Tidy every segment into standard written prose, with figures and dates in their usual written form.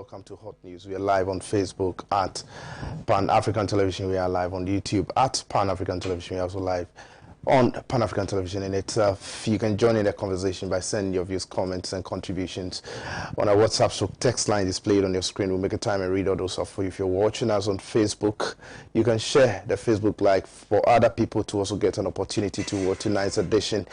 welcome to Hot News. We are live on Facebook at Pan-African Television. We are live on YouTube at Pan-African Television. We are also live on Pan-African Television in itself. You can join in the conversation by sending your views, comments, and contributions on our WhatsApp so text line displayed on your screen. We'll make a time and read all those up for you. If you're watching us on Facebook, you can share the Facebook Live for other people to also get an opportunity to watch tonight's edition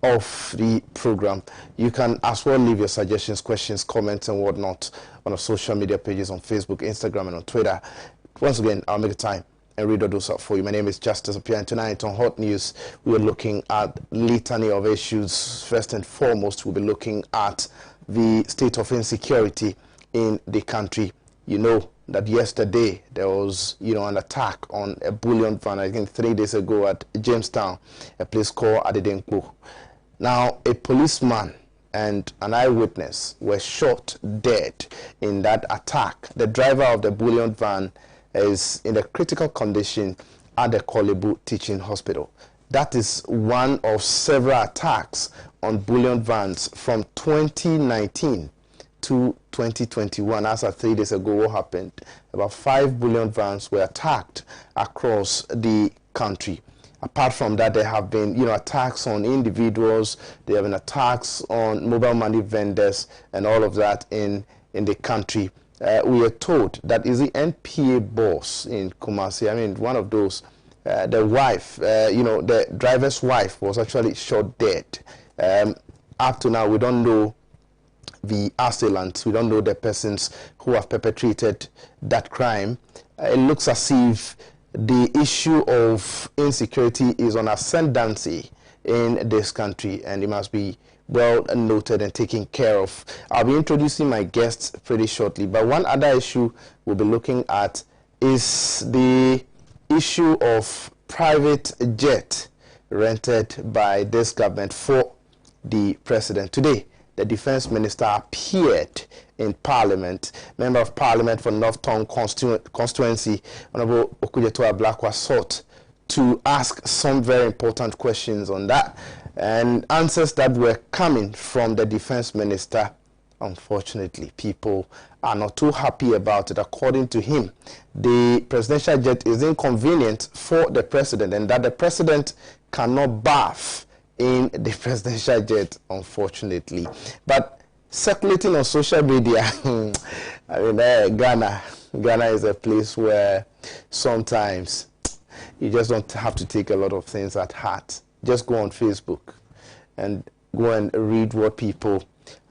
of the program. You can as well leave your suggestions, questions, comments, and whatnot on our social media pages on Facebook, Instagram, and on Twitter. Once again, I'll make a time and read all those up for you. My name is Justice Appiah, and tonight on Hot News, we're looking at litany of issues. First and foremost, we'll be looking at the state of insecurity in the country. You know that yesterday there was, an attack on a bullion van, I think 3 days ago at Jamestown, a place called Adedenkpo. Now, a policeman and an eyewitness were shot dead in that attack. The driver of the bullion van is in a critical condition at the Kolebu Teaching Hospital. That is one of several attacks on bullion vans from 2019 to 2021. As of 3 days ago, what happened? About 5 bullion vans were attacked across the country. Apart from that, there have been, attacks on individuals. There have been attacks on mobile money vendors and all of that in the country. We are told that is the NPA boss in Kumasi. I mean, one of those, the wife, the driver's wife was actually shot dead. Up to now, we don't know the assailants. We don't know the persons who have perpetrated that crime. It looks as if the issue of insecurity is on ascendancy in this country, and it must be well noted and taken care of. I'll be introducing my guests pretty shortly, but one other issue we'll be looking at is the issue of private jet rented by this government for the president. Today, the defense minister appeared in Parliament. Member of Parliament for North Town constituency, Honorable Okujetua Blackwa, sought to ask some very important questions on that, and answers that were coming from the defense minister. Unfortunately, people are not too happy about it. According to him, the presidential jet is inconvenient for the president, and that the president cannot bath in the presidential jet, unfortunately. But circulating on social media, I mean, Ghana is a place where sometimes you just don't have to take a lot of things at heart. Just go on Facebook and go and read what people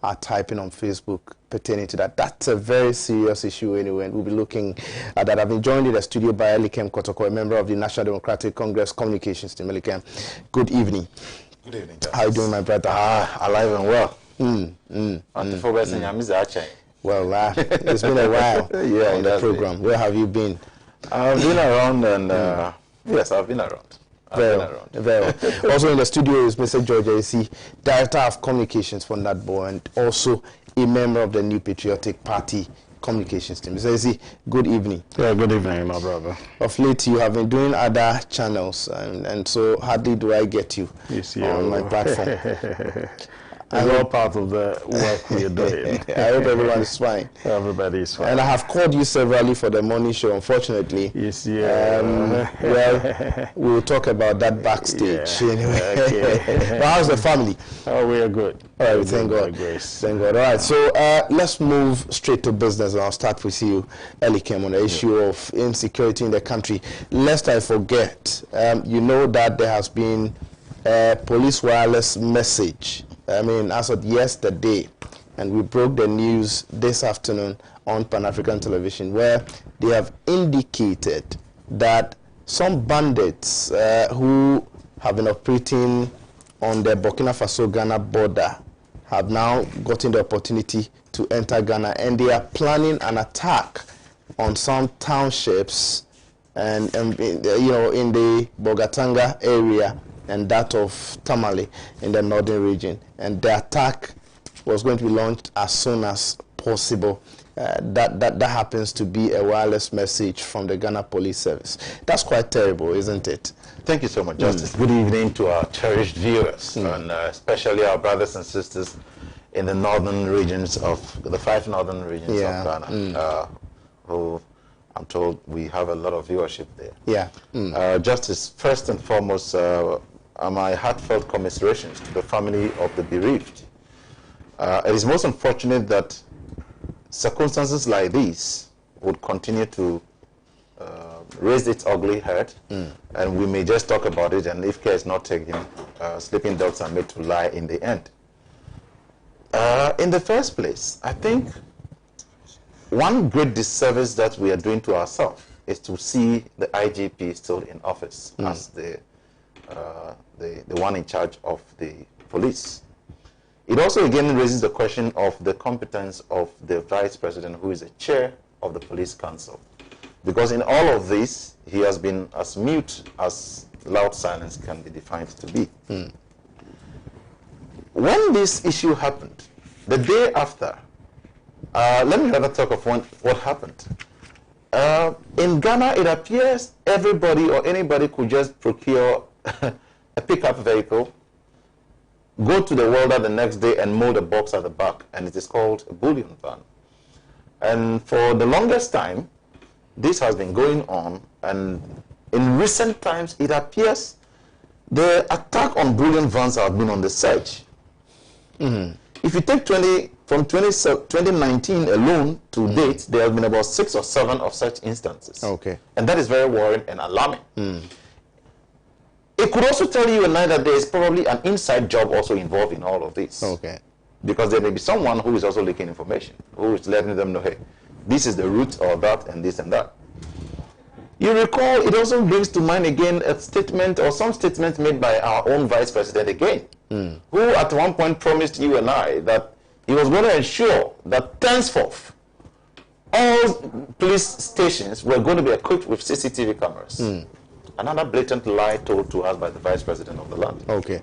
are typing on Facebook pertaining to that. That's a very serious issue anyway, and we'll be looking at that. I've been joined in the studio by Elikem Kotoko, a member of the National Democratic Congress Communications Team. Elikem, good evening. Good evening, Justice. How are you doing, my brother? Alive and well. Well, it's been a while on the program. Where have you been? I've been around, and yes, I've been around. Very well. Also in the studio is Mr. George AC, Director of Communications for NADBO, and also a member of the New Patriotic Party Communications Team. Mr. AC, good evening. Yeah, good evening, my brother. Of late, you have been doing other channels, and so hardly do I get you on my platform. It's all part of the work we are doing. I hope everyone is fine. Everybody is fine. And I have called you severally for the morning show, unfortunately. Yes, yeah. Well, we'll talk about that backstage anyway. Okay. But how's the family? Oh, we are good. All right, thank God. Thank God. All right, so let's move straight to business, and I'll start with you, Elikem, on the issue of insecurity in the country. Lest I forget, you know that there has been a police wireless message. I mean, as of yesterday, and we broke the news this afternoon on Pan-African Television, where they have indicated that some bandits who have been operating on the Burkina Faso-Ghana border have now gotten the opportunity to enter Ghana, and they are planning an attack on some townships and in the Bogatanga area and that of Tamale in the northern region. And the attack was going to be launched as soon as possible. That happens to be a wireless message from the Ghana Police Service. That's quite terrible, isn't it? Thank you so much, Justice. Good evening to our cherished viewers, and especially our brothers and sisters in the northern regions of the 5 northern regions of Ghana, who I'm told we have a lot of viewership there. Yeah. Justice, first and foremost, my heartfelt commiserations to the family of the bereaved. It is most unfortunate that circumstances like these would continue to raise its ugly head, and we may just talk about it, and if care is not taken, sleeping dogs are made to lie in the end. In the first place, I think one great disservice that we are doing to ourselves is to see the IGP still in office as the one in charge of the police. It also again raises the question of the competence of the vice president, who is the chair of the police council. Because in all of this, he has been as mute as loud silence can be defined to be. When this issue happened, the day after, let me rather talk of what happened. In Ghana, it appears everybody or anybody could just procure a pickup vehicle, go to the welder the next day and mold a box at the back, and it is called a bullion van. And for the longest time, this has been going on, and in recent times, it appears the attack on bullion vans have been on the surge. If you take from 2019 alone to date, there have been about 6 or 7 of such instances. Okay. And that is very worrying and alarming. It could also tell you and I that there is probably an inside job also involved in all of this. Okay. Because there may be someone who is also leaking information, who is letting them know, hey, this is the root or that and this and that. You recall, it also brings to mind again a statement or some statements made by our own vice president again, who at one point promised you and I that he was going to ensure that henceforth all police stations were going to be equipped with CCTV cameras. Another blatant lie told to us by the vice president of the land. Okay.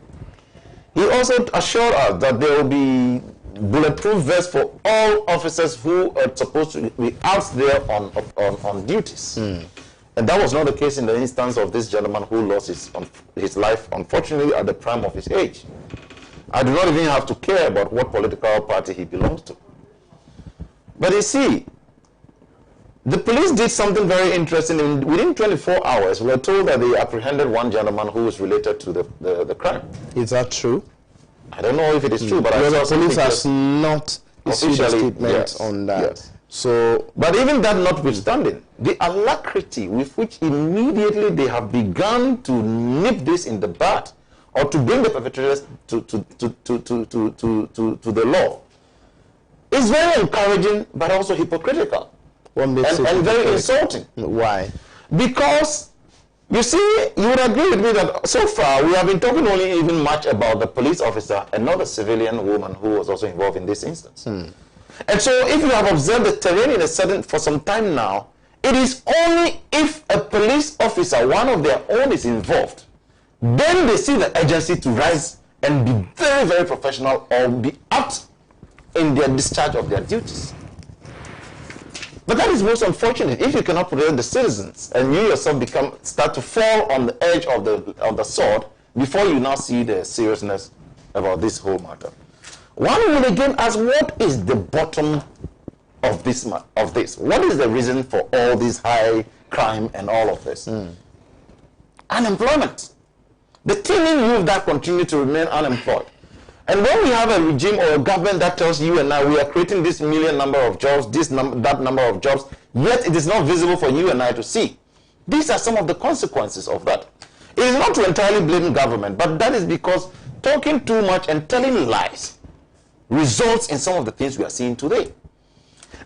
He also assured us that there will be bulletproof vests for all officers who are supposed to be out there on duties. And that was not the case in the instance of this gentleman who lost his life, unfortunately, at the prime of his age. I do not even have to care about what political party he belongs to. But you see, the police did something very interesting. Within 24 hours, we were told that they apprehended one gentleman who was related to the crime. Is that true? I don't know if it is true, but I saw the police has not issued a statement on that. Yes. So, but even that notwithstanding, the alacrity with which immediately they have begun to nip this in the bud, or to bring the perpetrators to the law, is very encouraging, but also hypocritical. what makes it And very insulting. Why? Because, you see, you would agree with me that so far we have been talking only even much about the police officer and not the civilian woman who was also involved in this instance. And so if you have observed the terrain for some time now, it is only if a police officer, one of their own, is involved, then they see the urgency to rise and be very, very professional or be apt in their discharge of their duties. But that is most unfortunate if you cannot protect the citizens and you yourself start to fall on the edge of the sword before you now see the seriousness about this whole matter. One will again ask, what is the bottom of this? What is the reason for all this high crime and all of this? Unemployment. The teeming youth that continue to remain unemployed. And when we have a regime or a government that tells you and I, we are creating this million number of jobs, that number of jobs, yet it is not visible for you and I to see. These are some of the consequences of that. It is not to entirely blame government, but that is because talking too much and telling lies results in some of the things we are seeing today.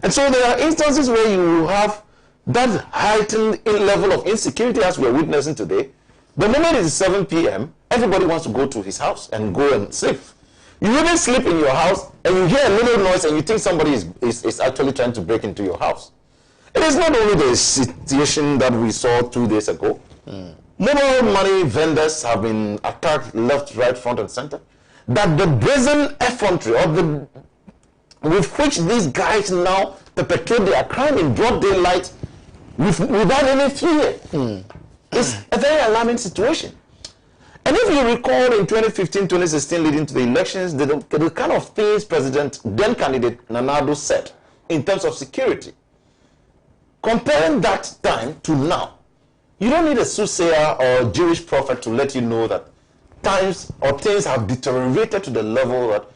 And so there are instances where you have that heightened level of insecurity as we are witnessing today. The moment it is 7 p.m., everybody wants to go to his house and go and sleep. You even sleep in your house and you hear a little noise and you think somebody is actually trying to break into your house. It is not only the situation that we saw 2 days ago. Mobile money vendors have been attacked left, right, front, and center. That the brazen effrontery with which these guys now perpetrate their crime in broad daylight without any fear is a very alarming situation. And if you recall in 2015, 2016, leading to the elections, the kind of things then candidate Nana Addo said in terms of security, comparing that time to now, you don't need a soothsayer or a Jewish prophet to let you know that times or things have deteriorated to the level that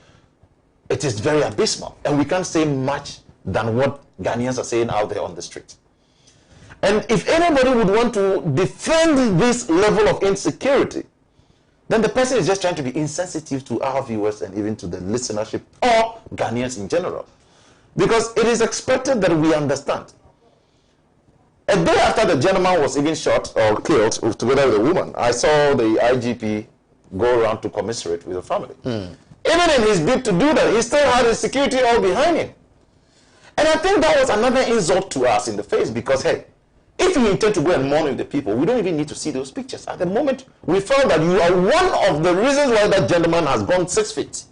it is very abysmal. And we can't say much than what Ghanaians are saying out there on the street. And if anybody would want to defend this level of insecurity, then the person is just trying to be insensitive to our viewers and even to the listenership or Ghanaians in general. Because it is expected that we understand. A day after the gentleman was even shot or killed together with a woman, I saw the IGP go around to commiserate with the family. Even in his bid to do that, he still had his security all behind him. And I think that was another insult to us in the face because, hey, if you intend to go and mourn with the people, we don't even need to see those pictures. At the moment, we felt that you are one of the reasons why that gentleman has gone 6 feet.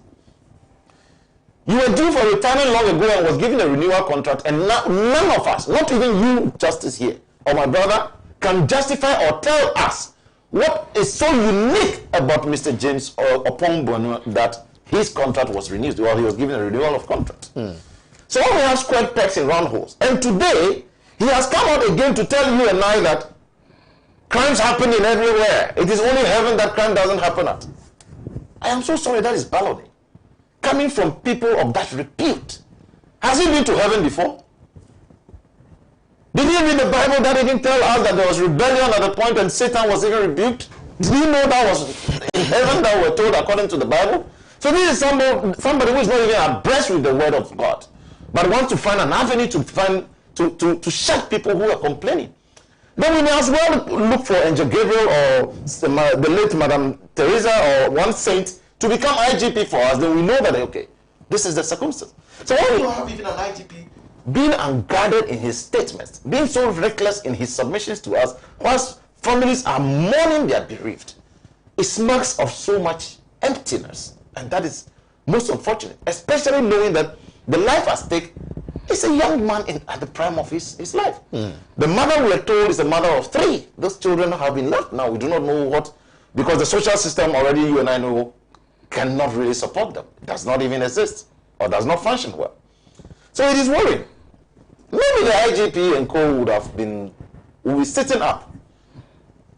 You were due for retirement long ago and was given a renewal contract, and none of us, not even you, Justice here, or my brother, can justify or tell us what is so unique about Mr. James Opong that his contract was renewed, or he was given a renewal of contract. So we have square pegs in round holes. And today, he has come out again to tell you and I that crimes happen in everywhere. It is only heaven that crime doesn't happen at. I am so sorry, that is baloney. Coming from people of that repute. Has he been to heaven before? Did he read the Bible that even tell us that there was rebellion at the point and Satan was even rebuked? Did he know that was in heaven that we're told according to the Bible? So this is somebody who is not even abreast with the word of God, but wants to find an avenue to shut people who are complaining. Then we may as well look for Angel Gabriel or the late Madam Teresa or one saint to become IGP for us. Then we know that, okay, this is the circumstance. So when you have even an IGP being unguarded in his statements, being so reckless in his submissions to us, whilst families are mourning their bereaved, it smacks of so much emptiness. And that is most unfortunate, especially knowing that the life at stake is a young man at the prime of his life. The mother, we are told, is a mother of 3. Those children have been left now. We do not know what, because the social system already, you and I know, cannot really support them. It does not even exist or does not function well. So it is worrying. Maybe the IGP and co would be sitting up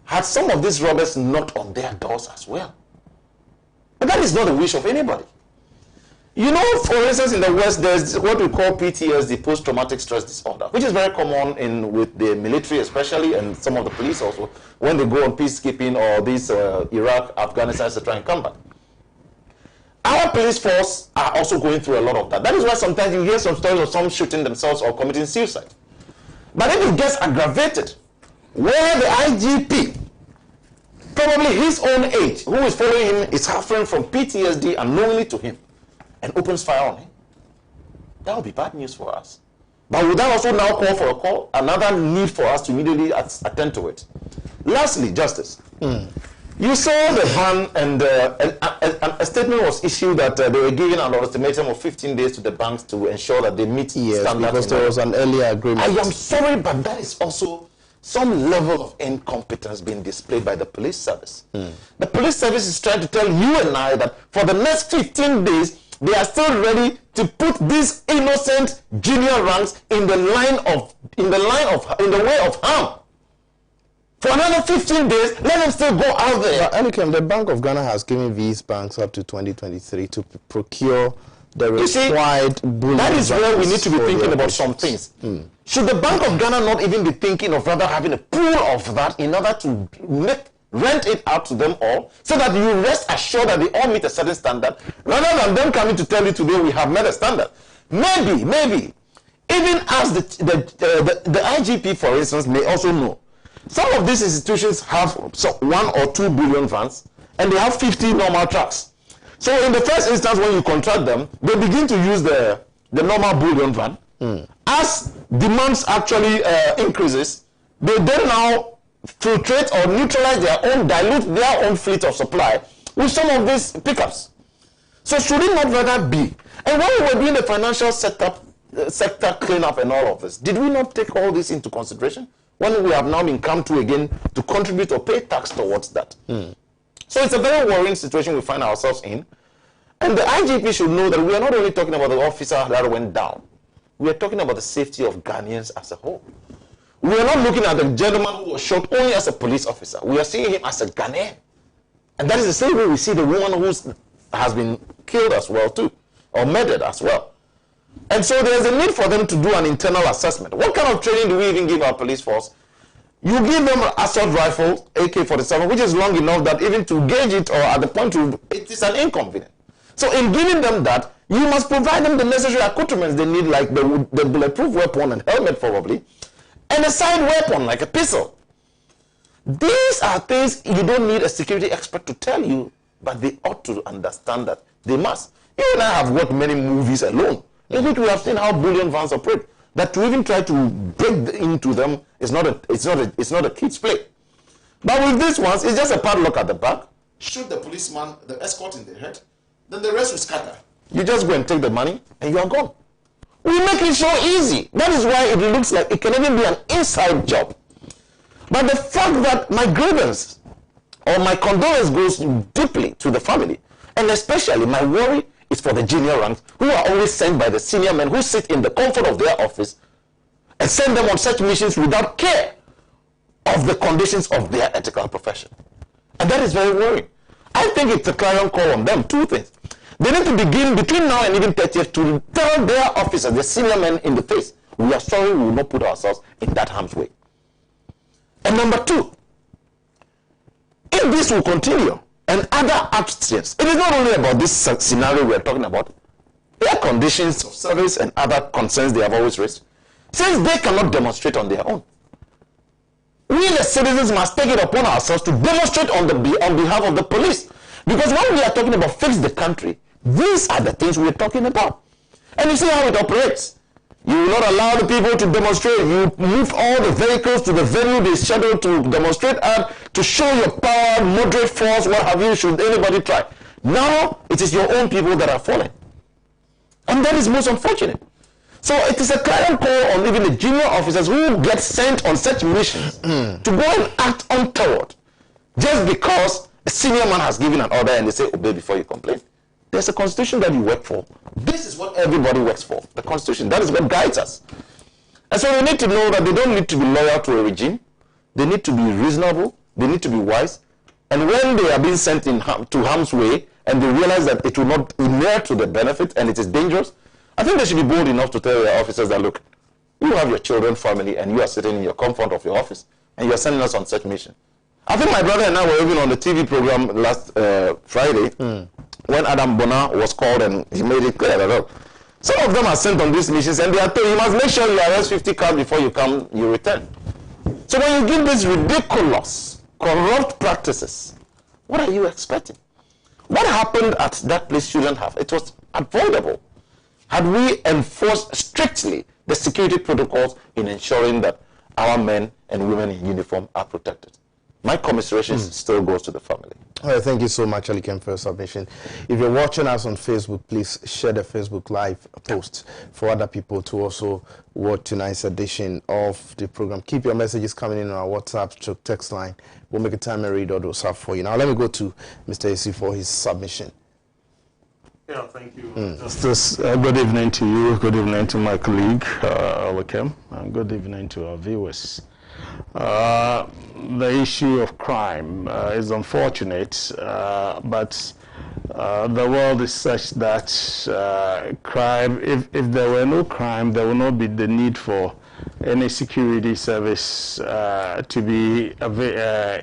had some of these robbers knocked on their doors as well. But that is not the wish of anybody. You know, for instance, in the West, there's what we call PTSD, post-traumatic stress disorder, which is very common with the military especially, and some of the police also, when they go on peacekeeping or these Iraq, Afghanistan, etc. in combat. Our police force are also going through a lot of that. That is why sometimes you hear some stories of some shooting themselves or committing suicide. But if it gets aggravated, where the IGP, probably his own age, who is following him, is suffering from PTSD unknowingly to him, and opens fire on him, that would be bad news for us. But would that also now call for another need for us to immediately attend to it? Lastly, Justice, you saw the ban, and a statement was issued that they were giving an ultimatum of 15 days to the banks to ensure that they meet standards. Because there was an earlier agreement. I am sorry, but that is also some level of incompetence being displayed by the police service. The police service is trying to tell you and I that for the next 15 days, they are still ready to put these innocent junior ranks in the way of harm. For another 15 days, let them still go out there. Elikem, the Bank of Ghana has given these banks up to 2023 to procure the required bullion. That is where we need to be thinking about some things. Should the Bank of Ghana not even be thinking of rather having a pool of that in order to rent it out to them all, so that you rest assured that they all meet a certain standard, rather than them coming to tell you today we have met a standard? Maybe, even as the IGP, for instance, may also know, some of these institutions have 1 or 2 billion vans, and they have 50 normal trucks. So in the first instance, when you contract them, they begin to use the normal bullion van. As demands actually increases, they then now filtrate or neutralize dilute their own fleet of supply with some of these pickups. So should it not rather be? And when we were doing the financial sector cleanup and all of this, did we not take all this into consideration when we have now been come to again to contribute or pay tax towards that? So it's a very worrying situation we find ourselves in. And the IGP should know that we are not only talking about the officer that went down. We are talking about the safety of Ghanaians as a whole. We are not looking at the gentleman who was shot only as a police officer. We are seeing him as a Ghanaian. And that is the same way we see the woman who has been killed as well too, or murdered as well. And so there's a need for them to do an internal assessment. What kind of training do we even give our police force? You give them an assault rifle, AK-47, which is long enough that even to gauge it or at the point to, it is an inconvenience. So in giving them that, you must provide them the necessary accoutrements they need, like the bulletproof weapon and helmet probably, and a side weapon like a pistol. These are things you don't need a security expert to tell you, but they ought to understand that they must. You and I have watched many movies alone, in which we have seen how bullion vans operate. That to even try to break into them is not a kid's play. But with these ones, it's just a padlock at the back. Shoot the policeman, the escort in the head, then the rest will scatter. You just go and take the money, and you are gone. We make it so easy. That is why it looks like it can even be an inside job. But the fact that my grievance or my condolence goes deeply to the family, and especially my worry is for the junior ranks who are always sent by the senior men who sit in the comfort of their office and send them on such missions without care of the conditions of their ethical profession. And that is very worrying. I think it's a clarion call on them. Two things. They need to begin between now and even 30th to tell their officers, the senior men in the face, we are sorry, we will not put ourselves in that harm's way. And number two, if this will continue and other actions, it is not only about this scenario we are talking about, their conditions of service and other concerns they have always raised, since they cannot demonstrate on their own. We the citizens must take it upon ourselves to demonstrate on behalf of the police. Because when we are talking about fix the country, these are the things we are talking about. And you see how it operates. You will not allow the people to demonstrate. You move all the vehicles to the venue they scheduled to demonstrate at, to show your power, moderate force, what have you, should anybody try. Now, it is your own people that are falling. And that is most unfortunate. So it is a clarion call on even the junior officers who get sent on such missions to go and act untoward just because a senior man has given an order and they say, obey before you complain. There's a constitution that you work for. This is what everybody works for, the constitution. That is what guides us. And so we need to know that they don't need to be loyal to a regime. They need to be reasonable. They need to be wise. And when they are being sent to harm's way and they realize that it will not inure to the benefit and it is dangerous, I think they should be bold enough to tell their officers that, look, you have your children, family, and you are sitting in your comfort of your office, and you are sending us on such mission. I think my brother and I were even on the TV program last Friday when Adam Bona was called and he made it clear that some of them are sent on these missions and they are told you must make sure you arrest 50 cars before you come, you return. So when you give these ridiculous, corrupt practices, what are you expecting? What happened at that place shouldn't have. It was avoidable had we enforced strictly the security protocols in ensuring that our men and women in uniform are protected. My commiseration still goes to the family. All right, thank you so much, Alikem, for your submission. If you're watching us on Facebook, please share the Facebook Live post for other people to also watch tonight's edition of the program. Keep your messages coming in on our WhatsApp text line. We'll make a time and read all those up for you. Now, let me go to Mr. Esi for his submission. Yeah, thank you. Justice, good evening to you. Good evening to my colleague, Alikem, and good evening to our viewers. The issue of crime is unfortunate, but the world is such that crime, if there were no crime, there would not be the need for any security service to be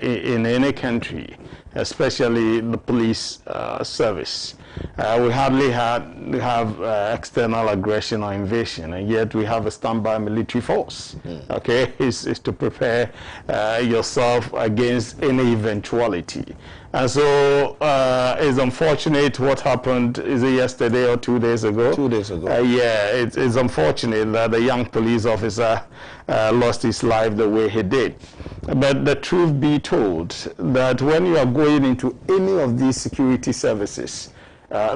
in any country, especially the police service. We hardly have external aggression or invasion, and yet we have a standby military force. Okay, is to prepare yourself against any eventuality. And so it's unfortunate what happened, is it yesterday or 2 days ago? 2 days ago. Yeah, it's unfortunate that the young police officer lost his life the way he did. But the truth be told, that when you are going into any of these security services,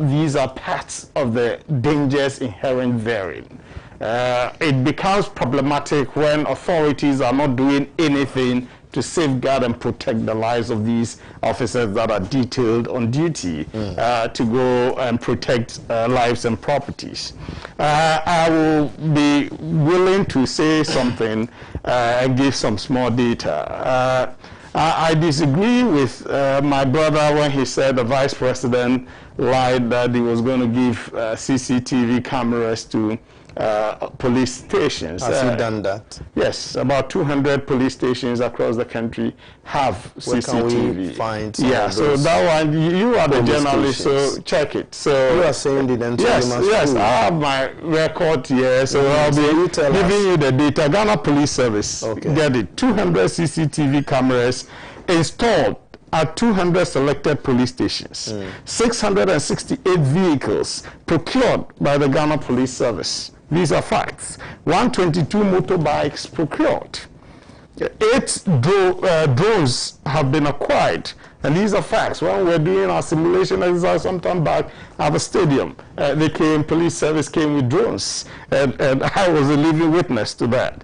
these are parts of the dangers inherent therein. It becomes problematic when authorities are not doing anything to safeguard and protect the lives of these officers that are detailed on duty to go and protect lives and properties. I will be willing to say something and give some small data. I disagree with my brother when he said the vice president lied that he was going to give CCTV cameras to police stations. Has he done that? Yes, about 200 police stations across the country have Where CCTV. can we find some Yeah, of so those that one, you are the police journalist, stations? so check it. So You are saying the yes, I have my record here, so I'll So you be tell giving us. you the data. Ghana Police Service, Okay. get it, 200 CCTV cameras installed at 200 selected police stations, 668 vehicles procured by the Ghana Police Service. These are facts. 122 motorbikes procured. 8 drones have been acquired. And these are facts. When we're doing our simulation exercise sometime back at a stadium, police service came with drones. And I was a living witness to that.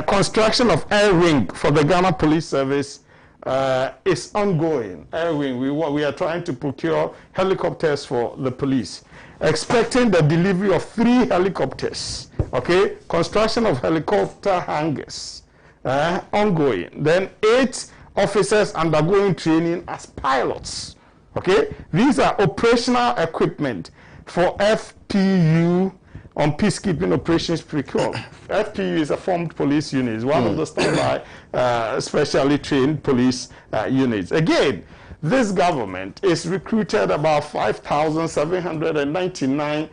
Construction of air wing for the Ghana Police Service is ongoing. Air wing, we are trying to procure helicopters for the police. Expecting the delivery of 3 helicopters. Okay, construction of helicopter hangars ongoing. Then 8 officers undergoing training as pilots. Okay, these are operational equipment for FPU on peacekeeping operations procured. FPU is a formed police unit. It's one of the standby specially trained police units. Again, this government is recruited about 5,799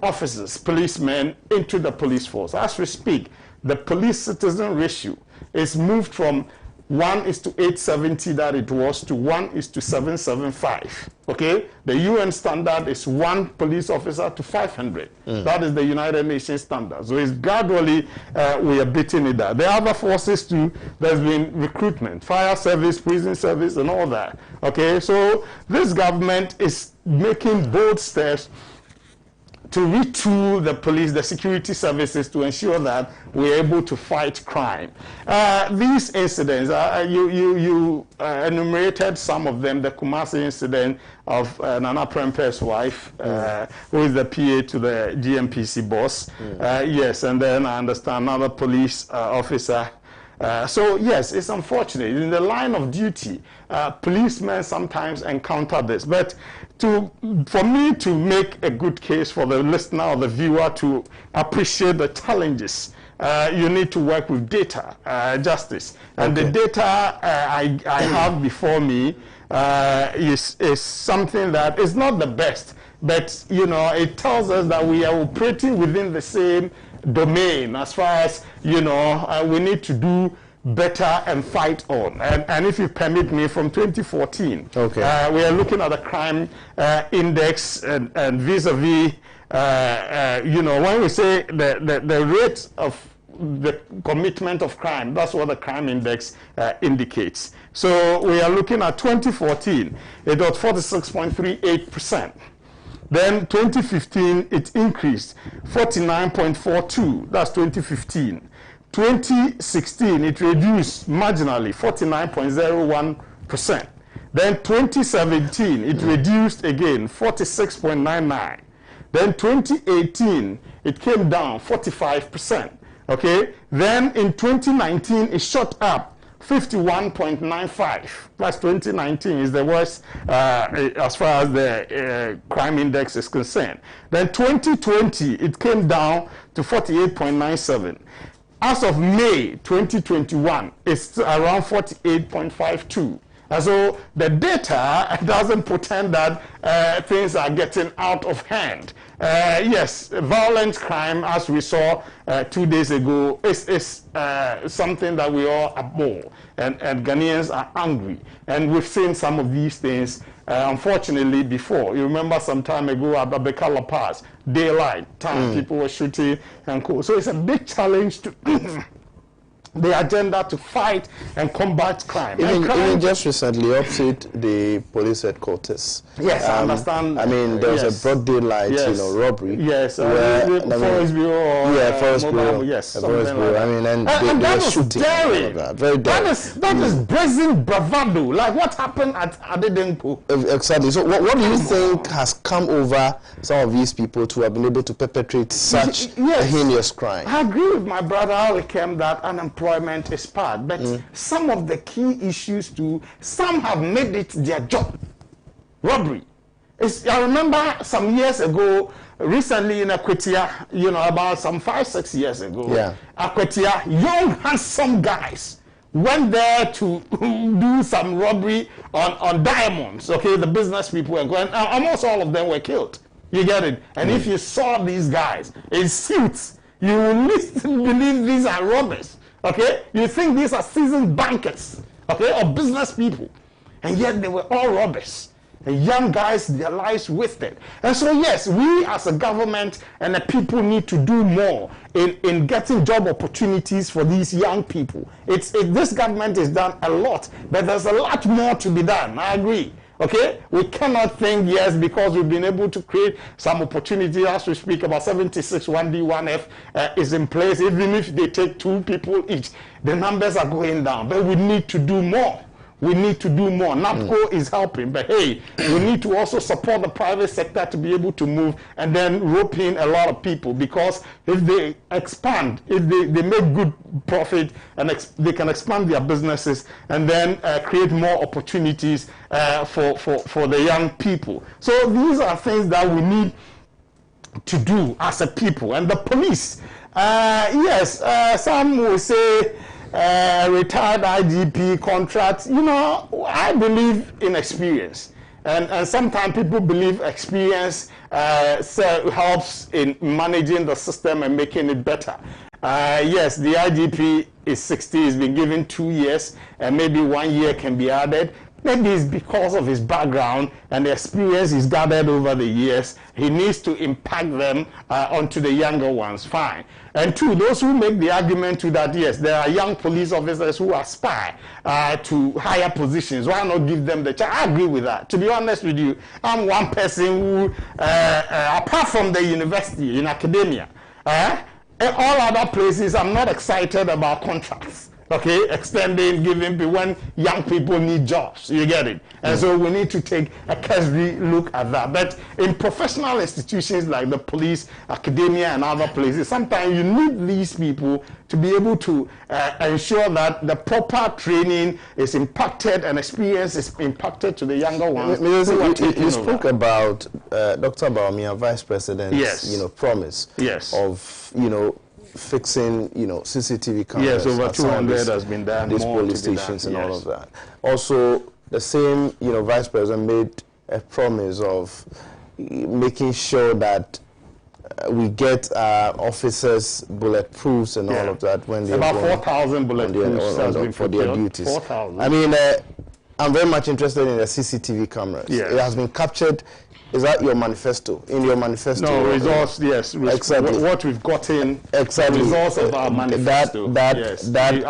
officers, policemen, into the police force. As we speak, the police-citizen ratio is moved from 1:870 that it was to 1:775. Okay, the UN standard is 1 police officer to 500. That is the United Nations standard. So it's gradually we are beating it down. The other forces too, there's been recruitment, fire service, prison service, and all that. Okay, so this government is making bold steps to retool the police, the security services, to ensure that we're able to fight crime. These incidents, you enumerated some of them. The Kumasi incident of Nana Prempe's wife, who is the PA to the GMPC boss. Yes, and then I understand another police officer. So yes, it's unfortunate. In the line of duty, policemen sometimes encounter this. But for me to make a good case for the listener or the viewer to appreciate the challenges, you need to work with data, Justice. And the data I have before me is something that is not the best, but it tells us that we are operating within the same domain as far as we need to do better and fight on. And if you permit me, from 2014, we are looking at the crime index and vis-a-vis, when we say the rate of the commitment of crime, that's what the crime index indicates. So we are looking at 2014, it was 46.38%. Then 2015, it increased 49.42. That's 2015. 2016, it reduced marginally, 49.01%. Then 2017, it reduced again, 46.99. Then 2018, it came down 45%. Okay. Then in 2019, it shot up 51.95. That's 2019 is the worst as far as the crime index is concerned. Then 2020, it came down to 48.97. As of May 2021, it's around 48.52. And so the data doesn't pretend that things are getting out of hand. Yes, violent crime, as we saw 2 days ago, is something that we all abhor. And Ghanaians are angry. And we've seen some of these things, unfortunately, before. You remember some time ago at Abeka La Paz, daylight time, people were shooting and cool. So it's a big challenge to the agenda to fight and combat crime. Even just recently, opposite the police headquarters. Yes, I understand. I mean, there was a broad daylight, robbery. Yes, Forest Bureau. Forest Bureau. Yes, Forest Bureau. Like I mean, and that were was shooting. daring. Very daring. That is brazen bravado. Like what happened at Adedenko. Exactly. So, what do you think has come over some of these people to have been able to perpetrate such a heinous crime? I agree with my brother Alikem that unemployment is part, but some of the key issues too, some have made it their job. Robbery. I remember some years ago, recently in Appiah, about some 5-6 years ago, Appiah, young, handsome guys went there to do some robbery on diamonds. Okay, the business people were going, almost all of them were killed. You get it? And if you saw these guys in suits, you will believe these are robbers. Okay, you think these are seasoned bankers, okay, or business people, and yet they were all robbers. And young guys, their lives wasted. And so yes, we as a government and the people need to do more in getting job opportunities for these young people. This government has done a lot, but there's a lot more to be done. I agree. Okay, we cannot think yes because we've been able to create some opportunity as we speak about 76 1D 1F is in place. Even if they take 2 people each, the numbers are going down. But we need to do more. We need to do more. NAPCO is helping, but hey, we need to also support the private sector to be able to move and then rope in a lot of people, because if they expand, if they make good profit and they can expand their businesses and then create more opportunities for the young people. So these are things that we need to do as a people. And the police, yes, some will say retired IGP contracts. I believe in experience, and sometimes people believe experience helps in managing the system and making it better. Yes, the IGP is 60, he's been given 2 years, and maybe 1 year can be added. Maybe it's because of his background and the experience he's gathered over the years. He needs to impact them onto the younger ones. Fine. And 2, those who make the argument to that, yes, there are young police officers who aspire to higher positions. Why not give them the chance? I agree with that. To be honest with you, I'm one person who, apart from the university, in academia, all other places, I'm not excited about contracts. Okay, extending, giving people when young people need jobs. You get it? And so we need to take a cursory look at that. But in professional institutions like the police, academia, and other places, sometimes you need these people to be able to ensure that the proper training is impacted and experience is impacted to the younger ones. You spoke about Dr. Bawumia, Vice President's promise of fixing CCTV cameras. Yes, over 200 has been done. These police stations and all of that. Also, the same Vice President made a promise of making sure that we get officers bulletproofs and all of that when they about 4,000 bulletproofs for their duties. 4,000. I mean, I'm very much interested in the CCTV cameras. Yes. It has been captured. Is that your manifesto? In your manifesto? No, results, yes. Exactly. What we've gotten, exactly. Results of our manifesto. That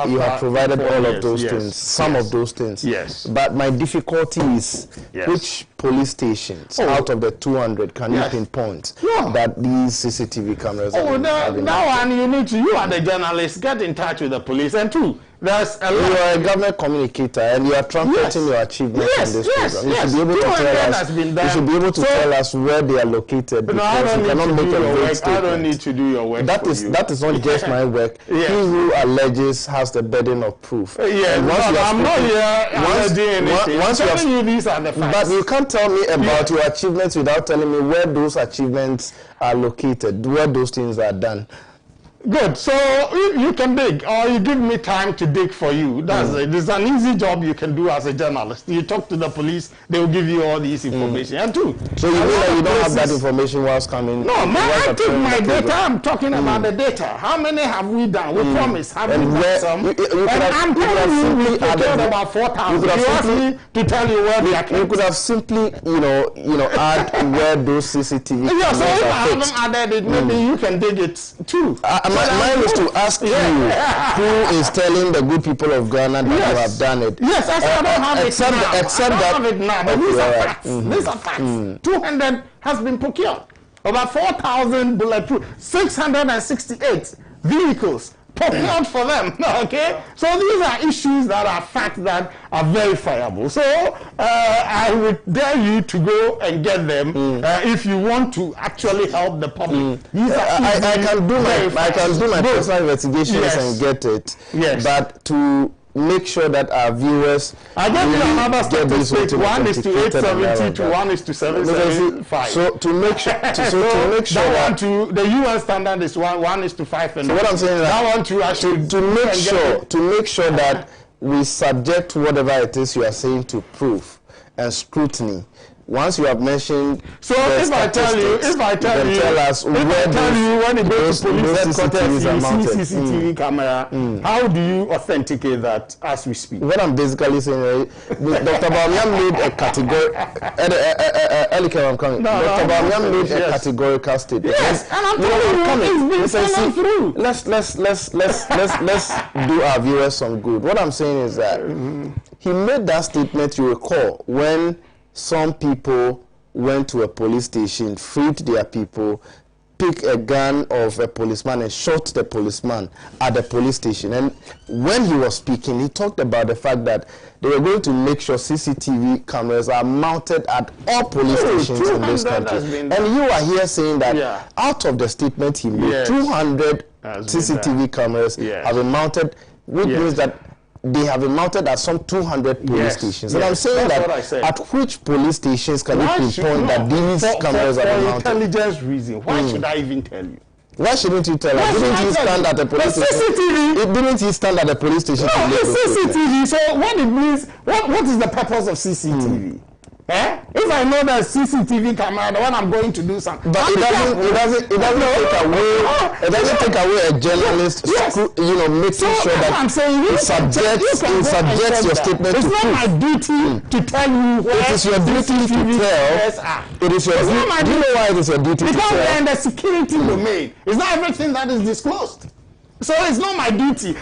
you have provided all of those things, some of those things. Yes. But my difficulty is which police stations out of the 200 can you pinpoint that these CCTV cameras are now, and you are the journalist, get in touch with the police. And 2, there's a lot. You are a government communicator and you are trumpeting your achievements in this program. You should be able to tell us. You should be able to tell us where they are located. No, I don't need to do your work. I don't need to do your work. That is not just my work. He who alleges has the burden of proof. I'm not here alleging anything. I'm telling you these are the facts. But you can't tell me about your achievements without telling me where those achievements are located, where those things are done. Good. So you can dig, or you give me time to dig for you. That's it. It's an easy job you can do as a journalist. You talk to the police, they will give you all this information. And 2. So you mean that you don't have that information whilst coming? No, I take my data. I'm talking about the data. How many have we done? We promised. Have we done some? I'm telling you, we told about 4,000. You asked me to tell you where they are kept. You could have simply, add where those CCTV cameras are. So if I haven't added it, maybe you can dig it too. Mine is to ask you who is telling the good people of Ghana that you have done it. Yes, I don't have it now. Except I don't have it now, but these are facts. These are facts. 200 has been procured. About 4,000 bulletproof, 668 vehicles procured for them. Okay, so these are issues that are facts that are verifiable. So I would dare you to go and get them if you want to actually help the public. These are I can do my personal investigations and get it. Yes, but to make sure that our viewers I gave you another statistic. One is to 870 to one is to 775. So to make sure to make sure that one to the UN standard is one is to 500. So what I'm saying is that one to actually to make sure that we subject whatever it is you are saying to proof and scrutiny. Once you have mentioned, so if I tell you when you go to police headquarters, you see CCTV camera, how do you authenticate that as we speak? What I'm basically saying, Dr. Bawumia made a category. Dr. Bawumia made a categorical statement. Yes, and I'm telling you, it's been followed through. Let's do our viewers some good. What I'm saying is that he made that statement. You recall when some people went to a police station, freed their people, picked a gun of a policeman and shot the policeman at the police station. And when he was speaking, he talked about the fact that they were going to make sure CCTV cameras are mounted at all police stations in this country. And you are here saying that out of the statement he made, 200 CCTV cameras have been mounted, which means that they have been mounted at some 200 police stations. And I'm saying that at which police stations can you pinpoint that these cameras are being mounted? For intelligence reason, why should I even tell you? Why shouldn't you tell us? Didn't he stand at the police station? Didn't he stand at the police station? No, it's CCTV. So what it means, what is the purpose of CCTV? If I know that CCTV camera, the one I'm going to do something. But it doesn't take away a journalist, making sure that I'm saying, you subject your statement to proof. It's not my duty to tell you where it is your duty to tell. It is your duty. Do you know why it is your duty to tell? Because we're in the security domain. It's not everything that is disclosed. So it's not my duty.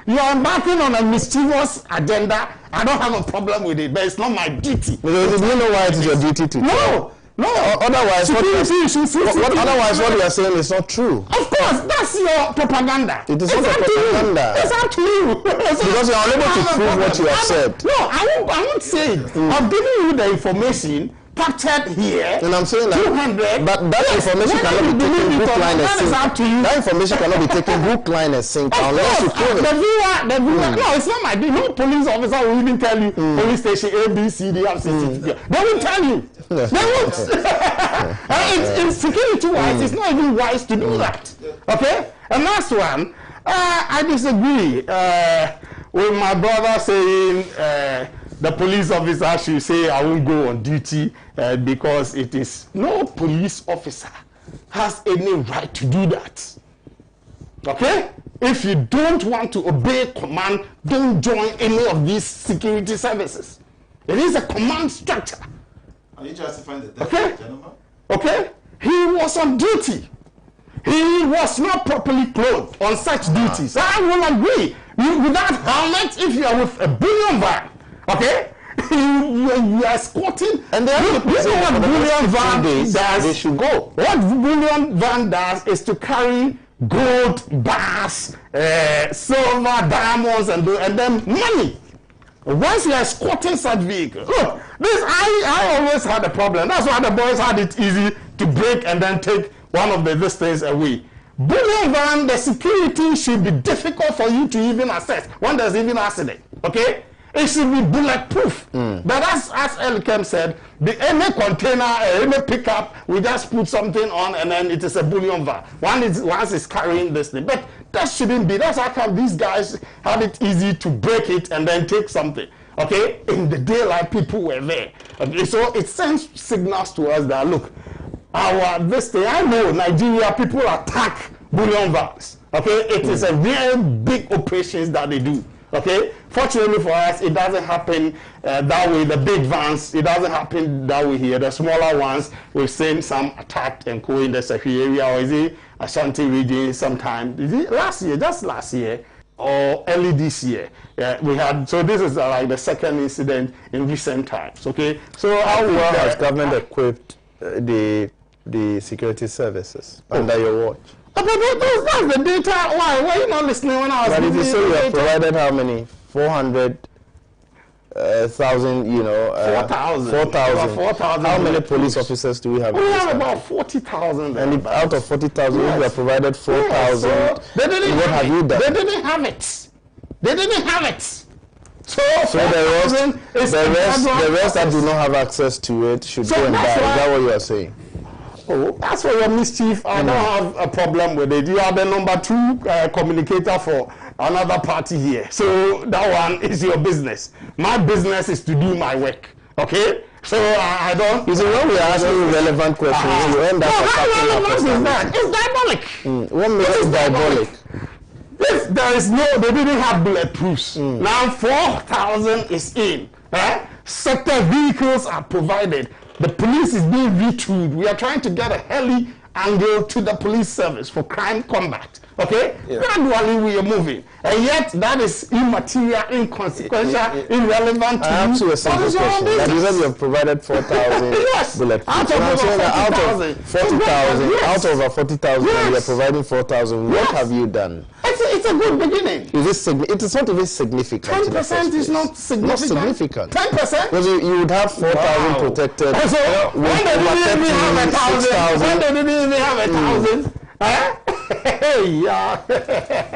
You are embarking on a mischievous agenda. I don't have a problem with it, but it's not my duty. Do you know why it is your duty to tell? No. Otherwise, what you are saying is not true. Of course, that's your propaganda. It is not propaganda. It's up to you. Because you are unable to prove what you have said. No, I won't say it. I've given you the information captured here. And I'm saying that 200. But that information cannot be taken hook, line, and sinker. That information cannot be taken hook, line, and sinker unless you prove it. The viewer. No, it's not my duty. No police officer will even tell you police station A, B, C, D, have CCTV. They will tell you. They won't. In security-wise, it's not even wise to do that. Okay? And last one, I disagree with my brother saying the police officer should say I won't go on duty because it is no police officer has any right to do that. Okay? If you don't want to obey command, don't join any of these security services. It is a command structure. Are you justifying the death of the gentleman? Okay? He was on duty. He was not properly clothed on such duties. I will agree. Without helmet, if you are with a bullion van, okay? You are squatting, and then you know what bullion van does? They should go. What bullion van does is to carry gold bars, silver, diamonds, and then money. Once you are squatting such vehicle, look, I always had a problem. That's why the boys had it easy to break and then take one of these things away. Bullion van, the security should be difficult for you to even assess when there's even accident. Okay? It should be bulletproof. But as Elkem said, any container, any pickup, we just put something on and then it is a bullion van. Once it's carrying this thing. But that shouldn't be. That's how come these guys had it easy to break it and then take something. Okay? In the daylight, people were there. Okay? So it sends signals to us that, look, I know Nigeria, people attack bullion vans. Okay? It is a very big operations that they do. Okay? Fortunately for us, it doesn't happen that way. The big vans, it doesn't happen that way here. The smaller ones, we've seen some attacked and go in the Sekri area, or is it Ashanti region sometime? Is it just last year, or early this year? We had, so this is like the second incident in recent times, okay? So how well has government equipped the security services under your watch? But that's the data. Why are you not listening when I was But if you say you have data? provided how many? 400,000, 4,000. 4,000. How many police officers do we have? We have about 40,000. And out of 40,000, yes. you have provided 4,000. Yes. So they didn't what have have it. you done? They didn't have it. They didn't have it. So the rest that do not have access to it should go and die. Is that what you are saying? Oh, as for your mischief, I don't have a problem with it. You are the number 2 communicator for another party here. So that one is your business. My business is to do my work. Okay? So I don't... You see, when we are asking relevant questions, you end up... how relevant is that? It's diabolic. What makes it diabolic? If there is no... They didn't have bulletproofs. Now 4,000 is in. Sector vehicles are provided. The police is being retooled. We are trying to get a heli angle to the police service for crime combat. Okay? Yeah. Gradually we are moving. And yet that is immaterial, inconsequential, irrelevant to you. I ask you a simple question. That you said you have provided 4,000 yes. bulletproofs. Out of 40,000, yes. out of over 40,000, yes. and you are providing 4,000. What have you done? It's a good beginning. It is not even significant. 10% is not significant. Not significant. 10%? Because you would have 4,000 protected. And so when they didn't even have 1,000, when they didn't even have 1,000,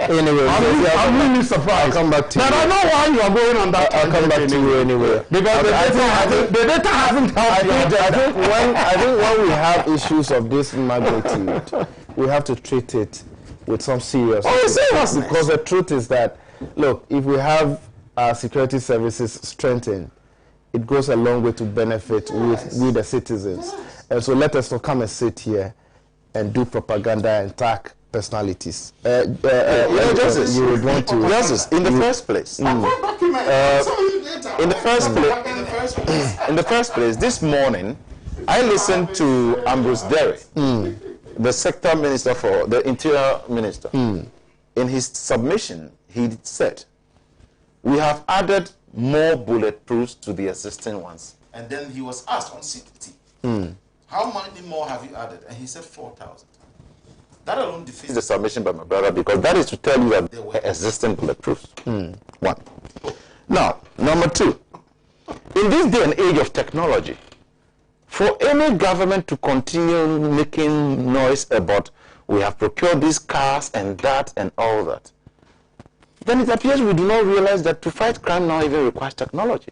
Anyway, I'm really surprised. I'll come back to you. But I know why you are going on that. I'll come back to you anyway. Because the data hasn't helped you. I think when we have issues of this magnitude, we have to treat it with some seriousness. Oh, seriousness. Because the truth is that, look, if we have our security services strengthened, it goes a long way to benefit with the citizens. And so let us not come and sit here and do propaganda and tag personalities. Justice, you would want to... Justice, in the first place. In the first place, this morning, I listened to Ambrose Derry, the sector minister for the interior minister. In his submission, he said, we have added more bulletproofs to the existing ones. And then he was asked on CPT, how many more have you added? And he said 4,000. That alone defeats the submission by my brother, because that is to tell you that there were existing bulletproofs. One. Now, number 2, in this day and age of technology, for any government to continue making noise about we have procured these cars and that and all that, then it appears we do not realize that to fight crime now even requires technology.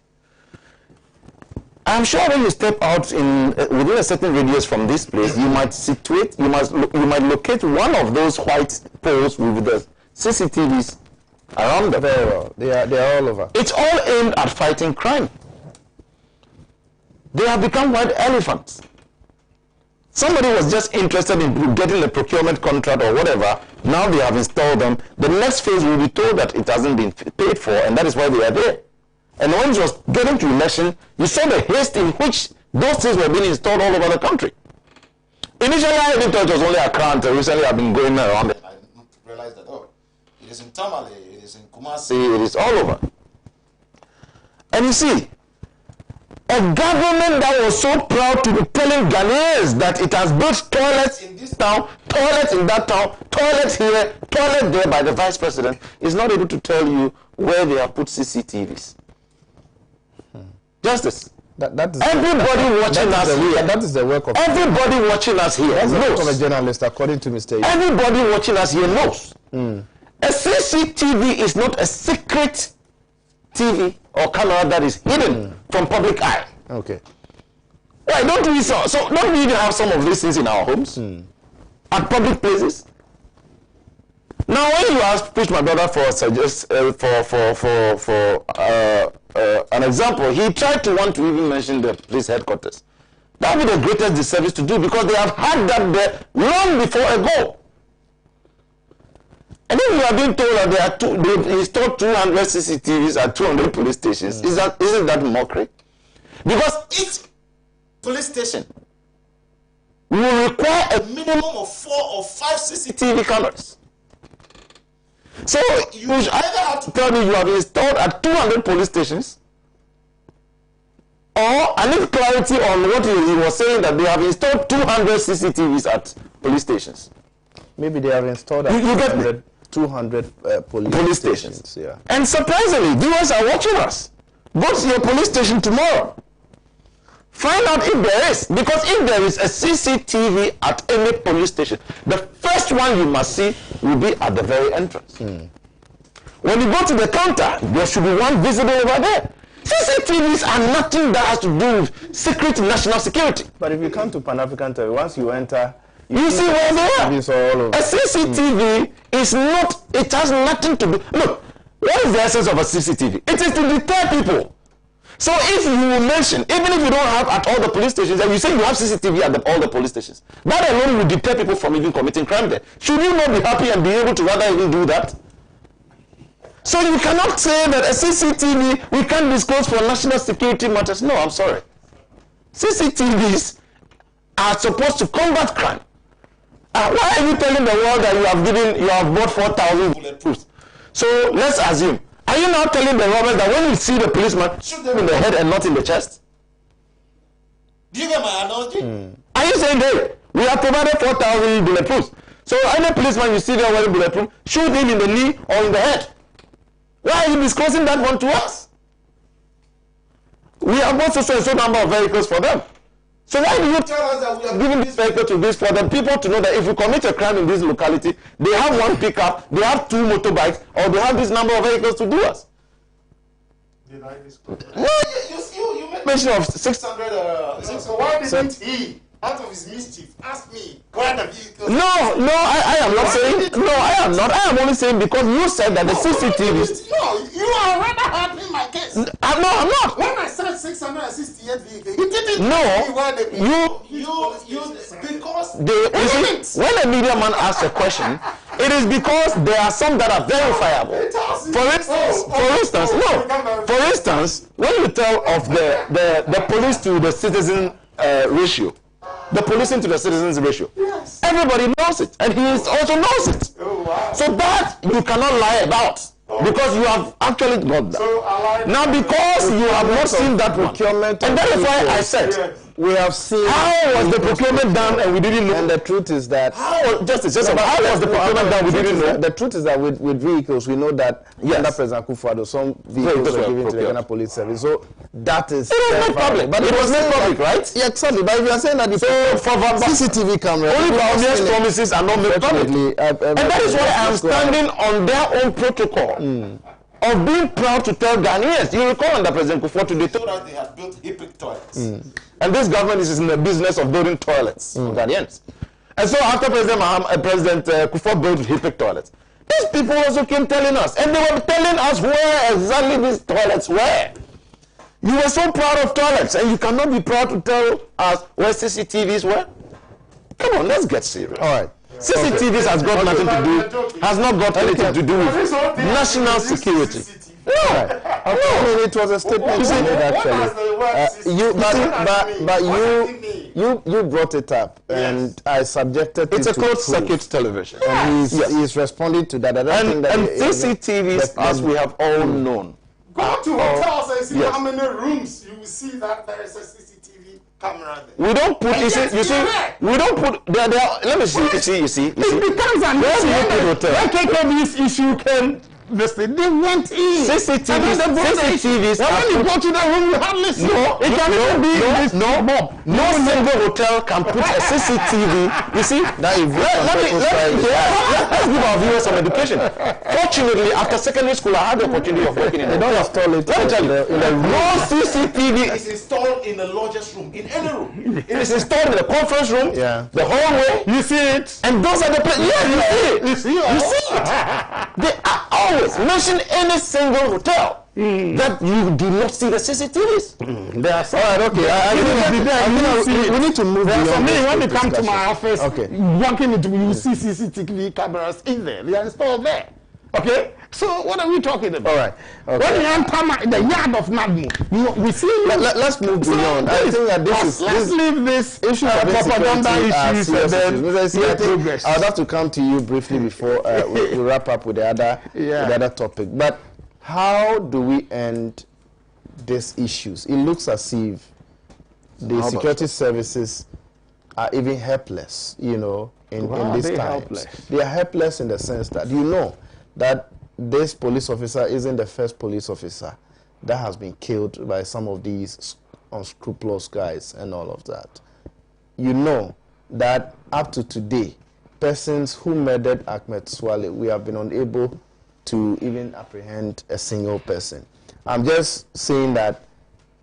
I'm sure when you step out within a certain radius from this place, you might locate one of those white poles with the CCTVs around them. Very well. They are all over. It's all aimed at fighting crime. They have become white elephants. Somebody was just interested in getting a procurement contract or whatever. Now they have installed them. The next phase will be told that it hasn't been paid for, and that is why they are there. And when it was getting to election, you saw the haste in which those things were being installed all over the country. Initially, I didn't thought it was only Accra. Recently, I've been going around it. I realized that, it is in Tamale, it is in Kumasi, it is all over. And you see, a government that was so proud to be telling Ghanaians that it has built toilets in this town, toilets in that town, toilets here, toilet there by the vice president, is not able to tell you where they have put CCTVs. Justice. Everybody watching us here. That is the work of... Everybody watching us here knows. That's the work of a knows. journalist, according to Mr. Everybody watching us here knows. A CCTV is not a secret TV or camera that is hidden from public eye. Okay. Why don't we so don't we even have some of these things in our homes? At public places? Now when you ask push my brother for an example, he tried to want to even mention the police headquarters. That would be the greatest disservice to do, because they have had that there long before ago. And then you are being told that they've installed 200 CCTVs at 200 police stations. Isn't that mockery? Because each police station will require a minimum of 4 or 5 CCTV cameras. So you either have to tell me you have installed at 200 police stations, or I need clarity on what he was saying, that they have installed 200 CCTVs at police stations. Maybe they have installed at 200 police stations. Yeah. And surprisingly, viewers are watching us. Go to your police station tomorrow. Find out if there is. Because if there is a CCTV at any police station, the first one you must see will be at the very entrance. When you go to the counter, there should be one visible over there. CCTVs are nothing that has to do with secret national security. But if you come to Pan-African TV, once you enter, you see where they are. All over. A CCTV is not, it has nothing to do. Look, what is the essence of a CCTV? It is to deter people. So if you mention, even if you don't have at all the police stations, and you say you have CCTV at all the police stations, that alone will deter people from even committing crime there. Should you not be happy and be able to rather even do that? So you cannot say that a CCTV we can't disclose for national security matters. No, I'm sorry. CCTVs are supposed to combat crime. Why are you telling the world that you have bought 4,000 bulletproofs? So let's assume. Are you now telling the robbers that when you see the policeman, shoot them in the head and not in the chest? Do you get my analogy? Are you saying, hey, we have provided 4,000 bulletproofs, so any policeman you see there wearing bulletproof, shoot him in the knee or in the head? Why are you disclosing that one to us? We have bought so number of vehicles for them. So why do you tell us that we are giving this vehicle to this for the people to know that if we commit a crime in this locality, they have one pickup, they have 2 motorbikes, or they have this number of vehicles to do us? Did I disclose? No, you made mention of 600. So why didn't he, out of his mischief, ask me where the vehicles? No, I am not saying. No, I am not. I am only saying because you said that the CCTVs. No, you are rather helping my case. No, I'm not. When I said 668 vehicles, you didn't No, tell me where the you because you see, when a media man asks a question, it is because there are some that are verifiable. For instance, when you tell of the police to the citizen ratio, the policing to the citizens ratio, yes, everybody knows it, and he also knows it. Oh, wow. So that you cannot lie about. Because you have actually got that. So now because you have not seen that procurement, and that is why I said we have seen how was the procurement done and we didn't know. And the truth is that how was the procurement done we didn't know. The truth is that with vehicles we know that under President Akufo-Addo some vehicles were given to the Ghana Police Service. So that is it was made public, but it was made public, right? Yeah, exactly. But if you are saying that the CCTV camera only Baumia's promises are not made public, and that is why I am standing on their own protocol of being proud to tell Ghanaians. You recall under President Akufo-Addo they told us they had built HIPIC toilets. And this government is in the business of building toilets for Ghanaians. And so after President Akufo built HIPIC toilets, these people also came telling us, and they were telling us where exactly these toilets were. You were so proud of toilets, and you cannot be proud to tell us where CCTVs were? Come on, let's get serious. All right. CCTVs has got nothing to do, has not got anything to do with national security. No, it was a statement you made actually. You brought it up, and I subjected it to a closed circuit television. And he's responding to that. And CCTVs, as we have all known. Go to hotels and see how many rooms you will see that there is a CCTV camera there. We don't put, we don't put, let me see, you see. It becomes an issue. Issue can, they went in. CCTVs. When you go to the room, you hardly see. No single hotel can put a CCTV. You see, let's give our viewers some education. Fortunately, after secondary school, I had the opportunity of working in they don't install it. Let me tell you, no CCTV is installed in the largest room, in any room. It is installed in the conference room, the hallway. You see it, and those are the places. Yeah, you see it. You see it. They are always mention any single hotel. that you do not see the CCTVs. There are some. All right, okay. We need to move beyond. For me, this when you come to discussion. my office, walking into, you see CCTV cameras in there. They are installed there. Okay? So what are we talking about? All right. Okay. When you enter the yard of Nadmo, we see. Let's move beyond. I think that let's leave this issue of propaganda issues and then progress. I would have to come to you briefly before we wrap up with the other topic. But how do we end these issues? It looks as if the security services are even helpless, you know, in these times. Helpless? They are helpless in the sense that you know that this police officer isn't the first police officer that has been killed by some of these unscrupulous guys and all of that. You know that up to today, persons who murdered Ahmed Swale, we have been unable to even apprehend a single person. I'm just saying that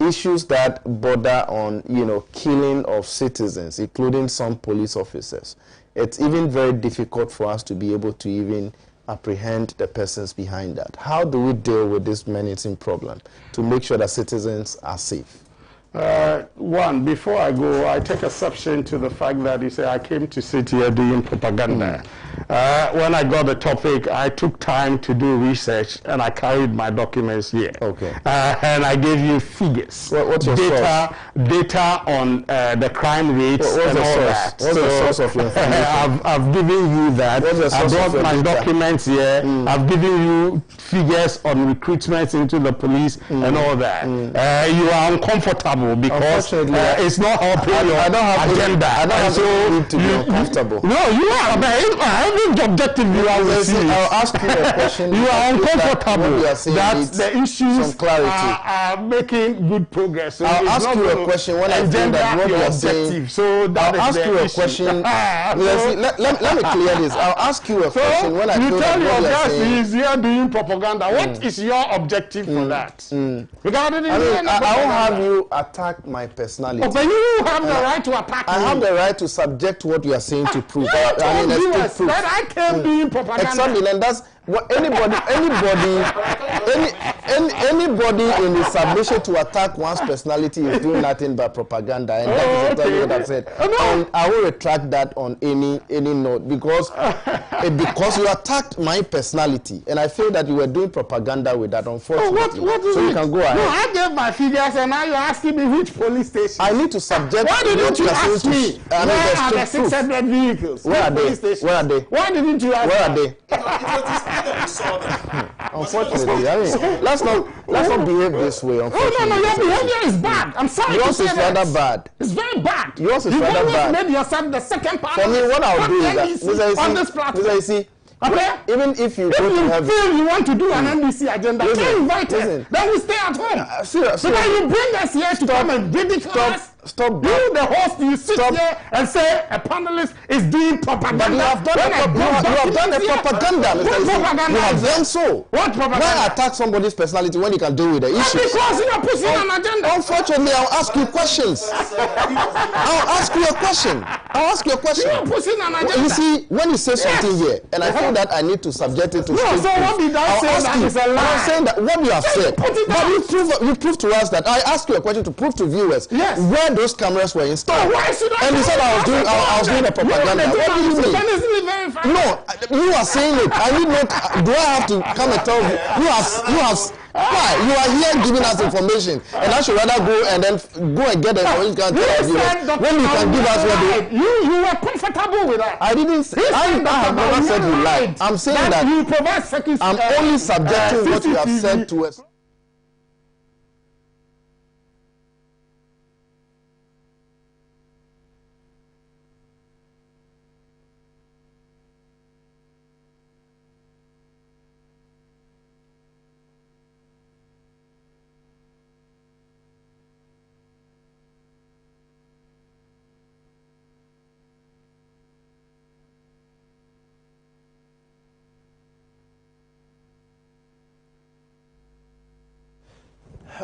issues that border on, you know, killing of citizens, including some police officers, it's even very difficult for us to be able to even apprehend the persons behind that. How do we deal with this menacing problem to make sure that citizens are safe? One, before I go, I take exception to the fact that you say I came to sit here doing propaganda. When I got the topic, I took time to do research and I carried my documents here. Okay. And I gave you figures. What's your data on the crime rates and all that. What's the source of your information? I've given you that. I brought my documents here. I've given you figures on recruitment into the police and all that. You are uncomfortable because it's not helping your agenda. I don't have to be uncomfortable. No, you are. Every objective you are receiving. I'll ask you a question. You are uncomfortable that the issues are making good progress. So I'll ask you a question when I think that what you are saying. So that I'll ask you a question. Let me clear this. I'll ask you a question when I feel that what you are saying. You tell your guys he is here doing propaganda. What is your objective for that? Regarding I won't have you attack my personality. But you have the right to attack me. I have the right to subject what you are saying to proof. I mean, that I can be propaganda. Exactly, and that's what anybody in the submission to attack one's personality is doing nothing but propaganda, and that is exactly what I've said. And I will retract that on any note because you attacked my personality, and I feel that you were doing propaganda with that, unfortunately. So you can go ahead. No, I gave my figures, and now you're asking me which police station. I need to subject. Why didn't you ask me? Where are the 600 vehicles? Where are they? Where are they? Why didn't you ask? Where are they? We Unfortunately, I mean, let's not behave this way. Unfortunately, no, your behavior is bad. I'm sorry yours to say is rather bad. It's very bad. Yours is rather bad. You made yourself the second part. For me, what I'll do is that on this platform. Okay. Even if you go to heaven, feel you want to do an NBC agenda, get invited. Then we stay at home. So then you bring us here to come and ridicule us. Stop. You, the host, you sit here and say a panelist is doing propaganda. But you have done the propaganda, Mr. Propaganda. You have done so. What propaganda? Why attack somebody's personality when you can deal with the issue? Because you are pushing an agenda. Unfortunately, I'll ask you questions. I'll ask you a question. You are pushing an agenda. You see, when you say something here, and I feel that I need to subject it to so what did I say that is a lie? I'm saying that what you have said, but you prove to us that I asked you a question to prove to viewers where those cameras were installed. Why should I? And you said I was doing a propaganda. What do you mean? No, you are saying it. I need not. Do I have to come and tell you? You have. Why? You are here giving us information, and I should rather go and get the information. When you can give us what you were comfortable with that. I didn't say. I have never said you lied. I'm saying that you provide seconds. I'm only subjecting what you have said to us.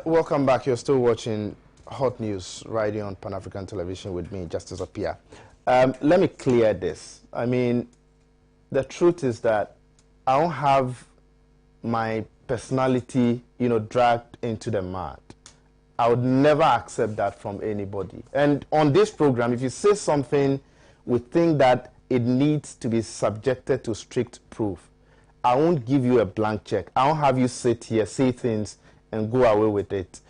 Welcome back. You're still watching Hot News right here on Pan-African Television with me, Justice Appiah. Let me clear this. I mean, the truth is that I don't have my personality, dragged into the mud. I would never accept that from anybody. And on this program, if you say something, we think that it needs to be subjected to strict proof. I won't give you a blank check. I won't have you sit here, say things, and go away with it.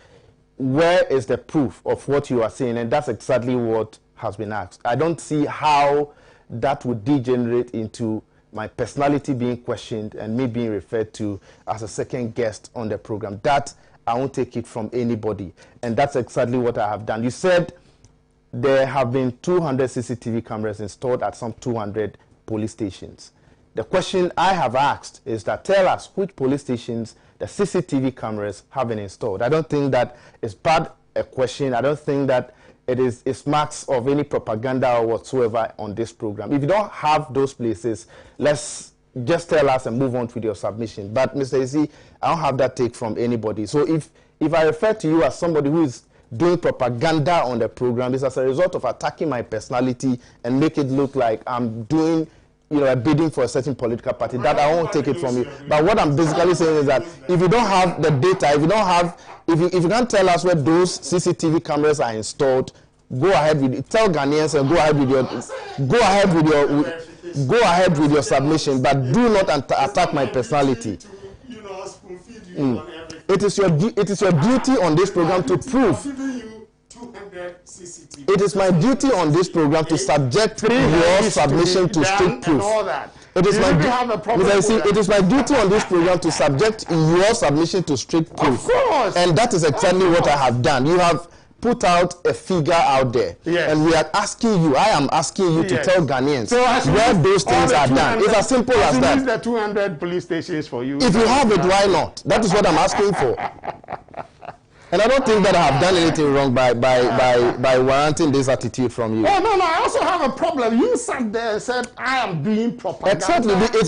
Where is the proof of what you are saying? And that's exactly what has been asked. I don't see how that would degenerate into my personality being questioned and me being referred to as a second guest on the program. That I won't take it from anybody. And that's exactly what I have done. You said there have been 200 CCTV cameras installed at some 200 police stations. The question I have asked is that tell us which police stations the CCTV cameras have been installed. I don't think that is bad a question. I don't think that it marks of any propaganda or whatsoever on this program. If you don't have those places, let's just tell us and move on with your submission. But Mr. Ezi, I don't have that take from anybody. So if I refer to you as somebody who is doing propaganda on the program, it's as a result of attacking my personality and make it look like I'm doing a bidding for a certain political party. That I won't take it from you. But what I'm basically saying is that if you don't have the data, if you can't tell us where those CCTV cameras are installed, go ahead with it. Tell Ghanaians and go ahead with your submission, but do not attack my personality. It is your duty on this program to prove. It is my duty on this program to subject your submission to strict proof. It is my duty on this program to subject your submission to strict proof. And that is exactly what I have done. You have put out a figure out there. Yes. And I am asking you to tell Ghanaians where those things are done. It's as simple as that. The 200 police stations for you. If you have it, why not? That is what I'm asking for. And I don't think that I have done anything wrong by warranting this attitude from you. Oh, no, I also have a problem. You sat there and said, I am doing propaganda. Exactly. But you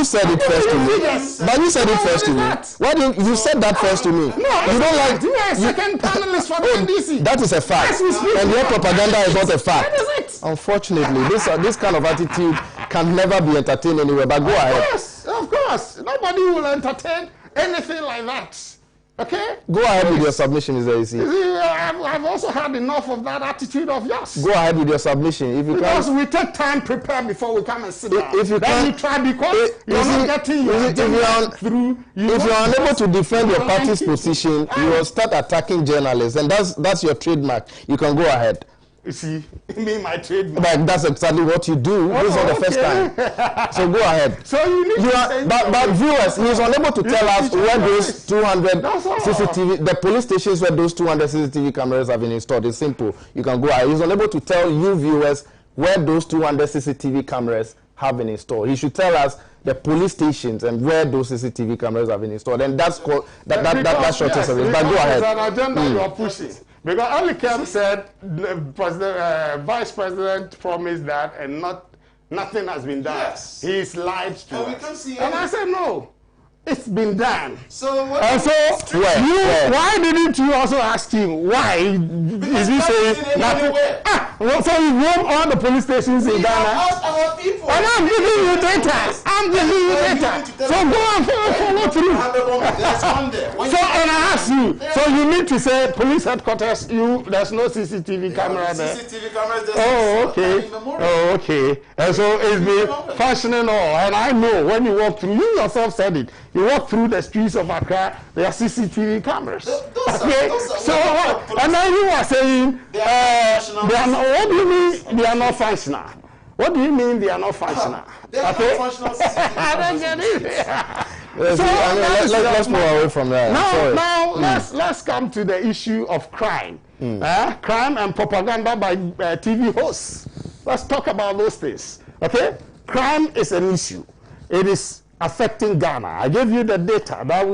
said it first to me. But you said it first to me. Why didn't you said that first to me? No, you don't like. You are a second panelist for the NDC. That is a fact. And your propaganda is not a fact. That is it. Unfortunately, this kind of attitude can never be entertained anywhere. But go ahead. Yes, of course. Nobody will entertain anything like that. Okay? Go ahead with your submission, Mr. Ezi. I've also had enough of that attitude of yours. Go ahead with your submission. Because we take time prepare before we come and sit down. If you try because you're not getting your agenda through. If you're unable to defend your party's position, you will start attacking journalists. And that's your trademark. You can go ahead. You see, my trademark. But that's exactly what you do. This is not the first time. So go ahead. So you need but viewers, he is unable to tell us where those 200 CCTV, the police stations where those 200 CCTV cameras have been installed. It's simple. You can go ahead. He's unable to tell you viewers where those 200 CCTV cameras have been installed. He should tell us the police stations and where those CCTV cameras have been installed. And that's called that shortest service. But go ahead. It's an agenda you are pushing. Because Alikem said the Vice President promised that and nothing has been done. Yes. He's lied to us. We can't see and I said, no, it's been done. So why didn't you also ask him why is he saying that? So you roam all the police stations in Ghana. And I'm giving you data. So go and follow through. And I ask you, so you need to say police headquarters, there's no CCTV camera there. CCTV cameras. Oh, okay. And so it's been functioning all. And I know when you walk through, you yourself said it. You walk through the streets of Accra, there are CCTV cameras. And then you are saying, what do you mean they are not functional? What do you mean they are not functional? They are not functional CCTV cameras. Let's move away from that. Now let's come to the issue of crime. Crime and propaganda by TV hosts. Let's talk about those things. Okay? Crime is an issue. It is affecting Ghana. I gave you the data that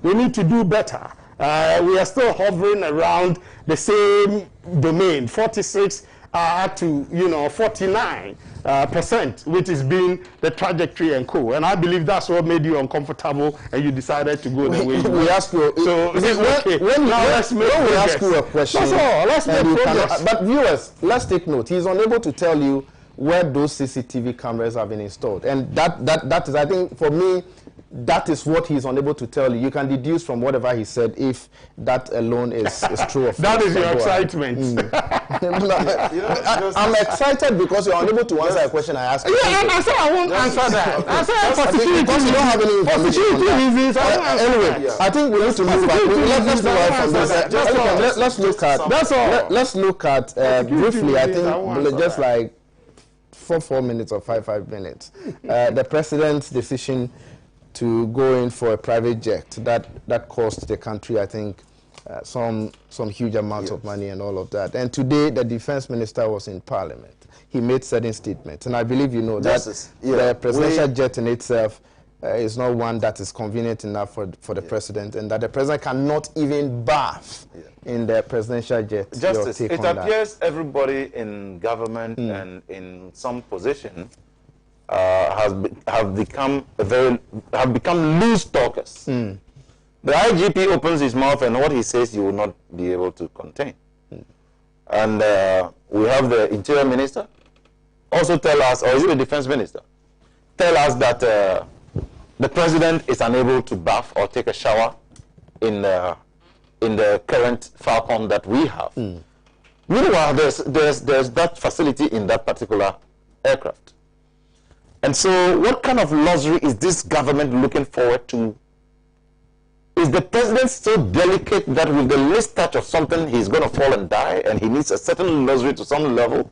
we need to do better. We are still hovering around the same domain, 46 to 49%, which has been the trajectory and co. And I believe that's what made you uncomfortable, and you decided to go the way you we ask you. So when we ask you a question, that's all. Let's make progress. But viewers, let's take note. He's unable to tell you where those CCTV cameras have been installed, and that is, I think, for me, that is what he's unable to tell you. You can deduce from whatever he said if that alone is true or false. That is your excitement. I'm excited because you're unable to answer a question I asked. Yeah, I said I won't answer that. I said for security because you don't have any information on that. Anyway, I think we need to move back. Let's move on from this. Let's look at. That's all. Let's look at briefly. I think just like 4 minutes or 5 minutes. The president's decision to go in for a private jet that cost the country, I think, some huge amounts of money and all of that. And today, the defense minister was in Parliament. He made certain statements, and I believe you know that the presidential jet in itself is not one that is convenient enough for the president, and that the president cannot even bath in the presidential jet. Justice, it appears everybody in government and in some position have become loose talkers. The IGP opens his mouth and what he says you will not be able to contain. And we have the Interior Minister also tell us, or is it the Defense Minister, tell us that the President is unable to bath or take a shower in the current Falcon that we have. Meanwhile, there's that facility in that particular aircraft. And so what kind of luxury is this government looking forward to? Is the president so delicate that with the least touch of something, he's going to fall and die, and he needs a certain luxury to some level?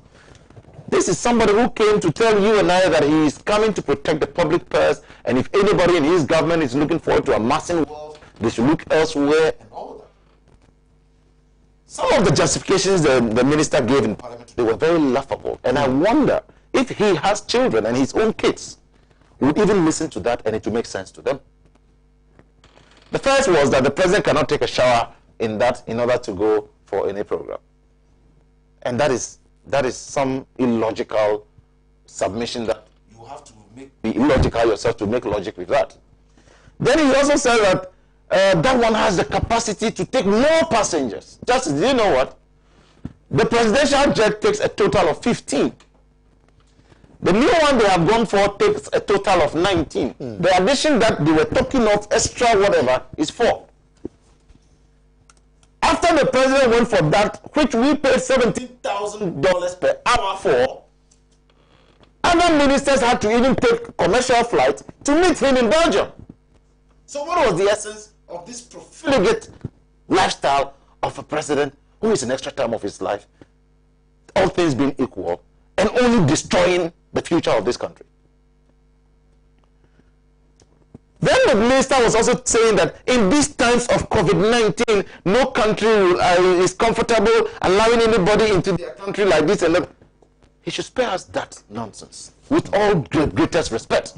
This is somebody who came to tell you and I that he is coming to protect the public purse, and if anybody in his government is looking forward to amassing wealth, they should look elsewhere, and all of that. Some of the justifications the minister gave in Parliament, they were very laughable, and I wonder if he has children and his own kids would even listen to that and it would make sense to them. The first was that the president cannot take a shower in order to go for any program. And that is some illogical submission that you have to be illogical yourself to make logic with that. Then he also said that that one has the capacity to take more passengers. Just, do you know what? The presidential jet takes a total of 15. The new one they have gone for takes a total of 19. The addition that they were talking of, extra whatever, is 4. After the president went for that, which we paid $17,000 per hour for, other ministers had to even take commercial flights to meet him in Belgium. So what was the essence of this profligate lifestyle of a president who is in extra time of his life, all things being equal, and only destroying the future of this country? Then the minister was also saying that in these times of COVID-19, no country is comfortable allowing anybody into their country like this. And he should spare us that nonsense, with all greatest respect.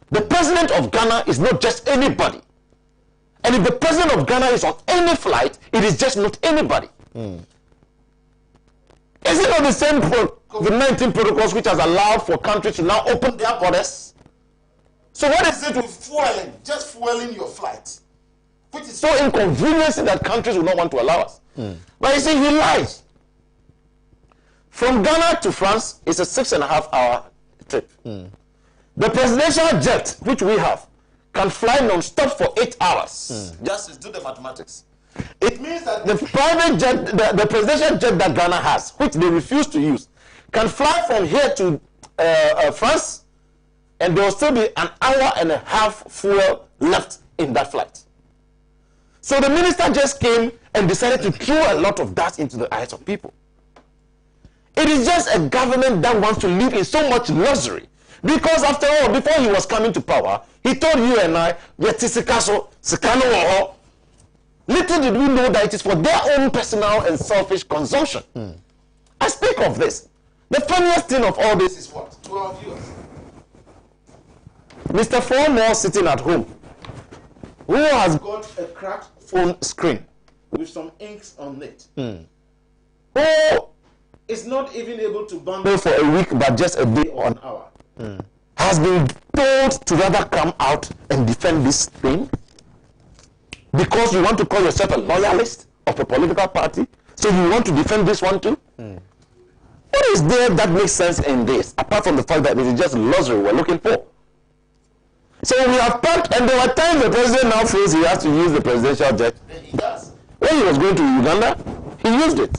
The president of Ghana is not just anybody. And if the president of Ghana is on any flight, it is just not anybody. Is it not the same COVID-19 protocols which has allowed for countries to now open their borders? So what is it with fueling, just fueling your flight, which is so inconveniencing that countries will not want to allow us? But you see, he lies. From Ghana to France is a 6.5-hour trip. The presidential jet, which we have, can fly non-stop for 8 hours. Just do the mathematics. It means that the private jet, the presidential jet that Ghana has, which they refuse to use, can fly from here to France, and there will still be an hour and a half fuel left in that flight. So the minister just came and decided to throw a lot of that into the eyes of people. It is just a government that wants to live in so much luxury. Because after all, before he was coming to power, he told you and I, little did we know that it is for their own personal and selfish consumption. I speak of this. The funniest thing of all this is what? To our viewers. Mr. Foreman sitting at home, who has got a cracked phone screen with some inks on it, who is not even able to bundle for a week but just a day or an hour, has been told to rather come out and defend this thing because you want to call yourself a loyalist of a political party, so you want to defend this one too? What is there that makes sense in this, apart from the fact that it is just luxury we're looking for? So we have packed, and there were times the president now feels he has to use the presidential jet. He does. When he was going to Uganda, he used it.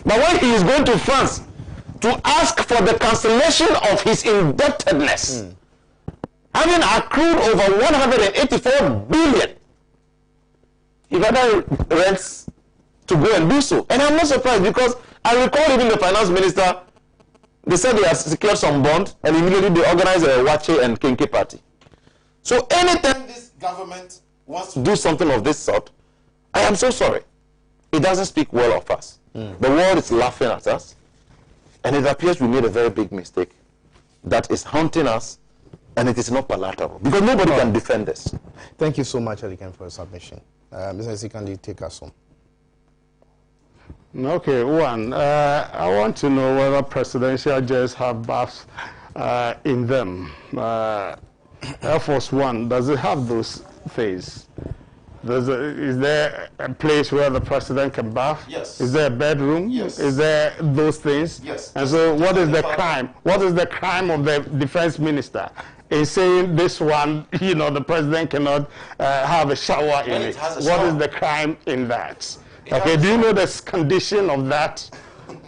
But when he is going to France to ask for the cancellation of his indebtedness, having accrued over 184 billion, he rather rents to go and do so. And I'm not surprised, because I recall even the finance minister, they said they have secured some bond, and immediately they organized a Wache and Kenke party. So anytime This government wants to do something of this sort, I am so sorry. It doesn't speak well of us. The world is laughing at us, and it appears we made a very big mistake that is haunting us, and it is not palatable, because nobody can defend this. Thank you so much, Elikem, for your submission. Mr. Sikandi, take us home. Okay, one, I want to know whether presidential jets have baths in them. Air Force One, does it have those things? Is there a place where the president can bath? Yes. Is there a bedroom? Yes. Is there those things? Yes. And so what is the crime? What is the crime of the defense minister in saying this one, you know, the president cannot have a shower in it? What is the crime in that? Okay, do you know the condition of that?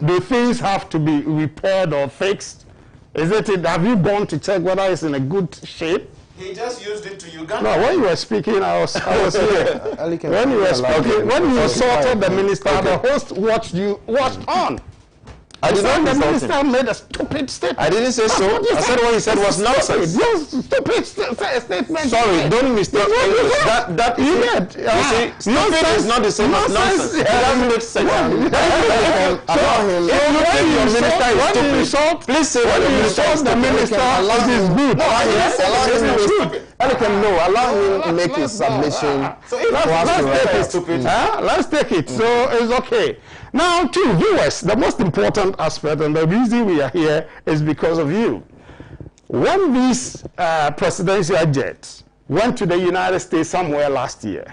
Do things have to be repaired or fixed? Have you gone to check whether it's in a good shape? He just used it to Uganda. No, when you were speaking, I was here. When you were speaking, when you assaulted the minister, the host watched on. I did not The insult minister him. made a stupid statement. I didn't say so. I said what he said was nonsense. Yes, stupid statement. Sorry, don't mistake English. That You you did. see, stupid is not the same as nonsense. It doesn't make sense. Allow him. If you think your minister is stupid, please say that your minister is the stupid. minister, it is good. Allow him to make his submission. So if Let's take it. So it's okay. Now, to viewers, the most important aspect and the reason we are here is because of you. When these presidential jets went to the United States somewhere last year,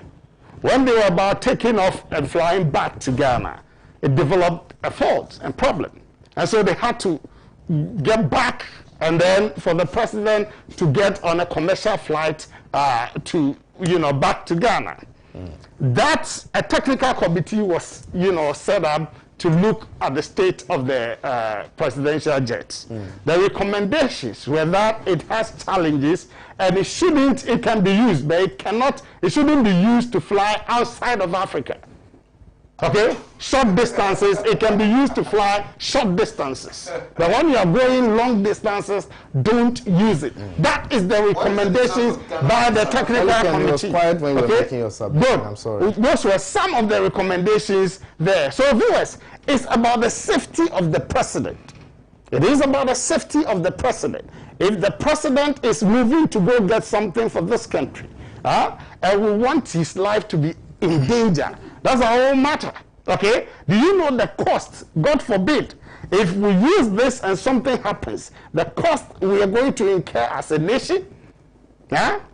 when they were about taking off and flying back to Ghana, it developed a fault and problem. And so they had to get back, and then for the president to get on a commercial flight to, back to Ghana. That a technical committee was, set up to look at the state of the presidential jets. The recommendations were that it has challenges, and it can be used, but it shouldn't be used to fly outside of Africa. Okay? Short distances, it can be used to fly short distances. But when you are going long distances, don't use it. That is the recommendations by the technical committee. It was quiet when you were making your submission. Good. I'm sorry. Those were some of the recommendations there. So viewers, it's about the safety of the president. It is about the safety of the president. If the president is moving to go get something for this country, and we want his life to be in danger, that's the whole matter. Okay? Do you know the cost? God forbid, if we use this and something happens, the cost we are going to incur as a nation.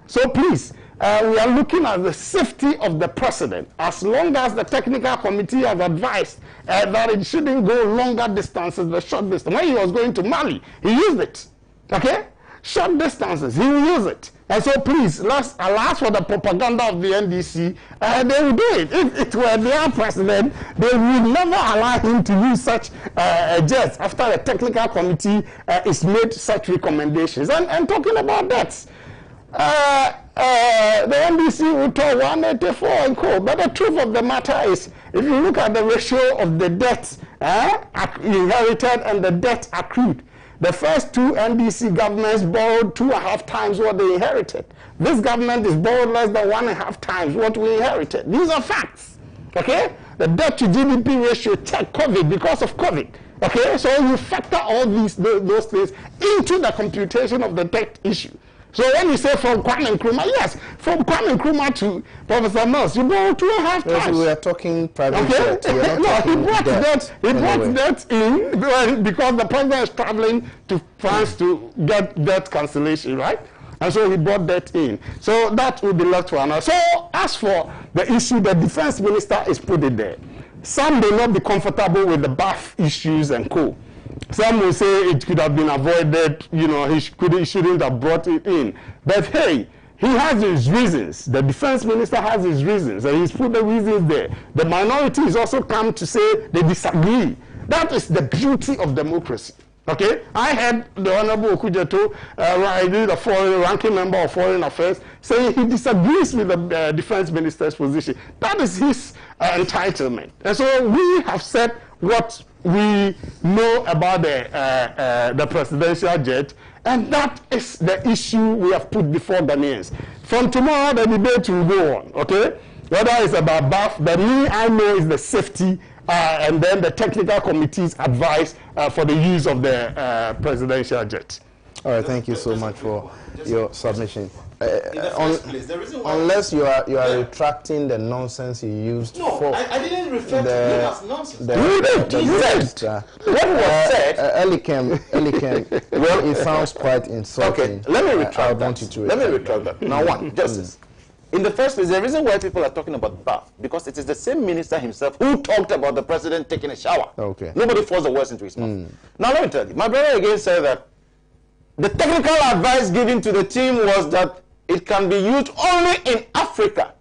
So please, we are looking at the safety of the president. As long as the technical committee has advised that it shouldn't go longer distances, the short distance. When he was going to Mali, he used it. Okay? Short distances, he will use it. And so please, alas for the propaganda of the NDC, they will do it. If it were their president, they would never allow him to use such jets after the technical committee is made such recommendations. And talking about that, the NDC will talk 184 and co. But the truth of the matter is, if you look at the ratio of the debt inherited and the debt accrued, the first two NDC governments borrowed 2.5 times what they inherited. This government is borrowed less than 1.5 times what we inherited. These are facts. Okay? The debt to GDP ratio checked COVID because of COVID. Okay? So you factor all those things into the computation of the debt issue. So when you say from Kwame Nkrumah, yes, from Kwame Nkrumah to Professor Mills, you borrow 2.5 times. We are talking private debt. He brought that in because the president is traveling to France to get debt cancellation, right? And so he brought that in. So that will be left to another. So as for the issue, the defense minister is put it there. Some may not be comfortable with the BAF issues and co. Some will say it could have been avoided, you know, he shouldn't have brought it in. But hey, he has his reasons. The defense minister has his reasons, and he's put the reasons there. The minorities also come to say they disagree. That is the beauty of democracy. Okay, I heard the Honorable Okujeto, the foreign ranking member of Foreign Affairs, saying he disagrees with the defense minister's position. That is his entitlement. And so we have said what we know about the presidential jet, and that is the issue we have put before Ghanaians. From tomorrow, the debate will go on. Okay, whether it's about BAF, but me, I know is the safety. And then the technical committee's advice for the use of the presidential jet. All right, thank you so much for your submission. In the first place, the reason why unless you are retracting the nonsense you used for I didn't refer to him as nonsense. What was said? Elikem, well, it sounds quite insulting. Okay, let me retract I that. want you to let me retract that. Now, one, Justice. In the first place, the reason why people are talking about BAF, because it is the same minister himself who talked about the president taking a shower. Okay. Nobody forced the words into his mouth. Now, let me tell you, my brother again said that the technical advice given to the team was that it can be used only in Africa.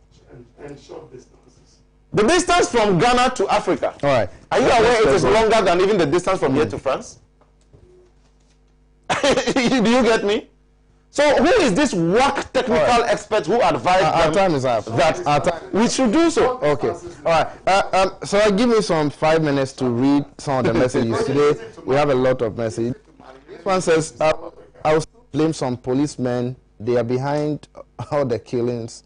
And short distances. The distance from Ghana to Africa. All right. Are you aware it is longer than even the distance from here to France? Do you get me? So who is this work technical expert who advised our them time is up. that we should do so? Okay. All right. So I'll give you some 5 minutes to read some of the messages. Today we have a lot of messages. This one says, I will blame some policemen. They are behind all the killings.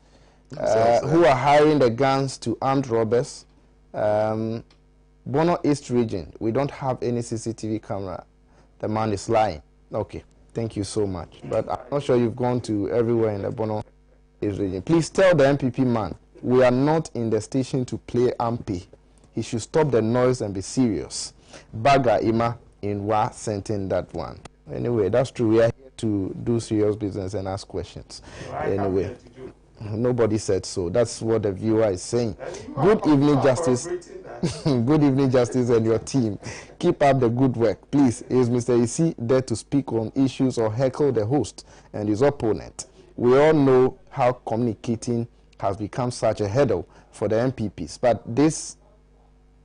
Who are hiring the guns to armed robbers. Bono East region, we don't have any CCTV camera. The man is lying. Okay. Thank you so much. But I'm not sure you've gone to everywhere in the Bono East region. Please tell the MPP man, we are not in the station to play Ampi. He should stop the noise and be serious. Baga Ima in Wa sent in that one. Anyway, that's true. We are here to do serious business and ask questions. Anyway, nobody said so. That's what the viewer is saying. Good evening, Justice. Good evening, Justice and your team. Keep up the good work. Please, is Mr. Isi there to speak on issues or heckle the host and his opponent? We all know how communicating has become such a hurdle for the MPPs, but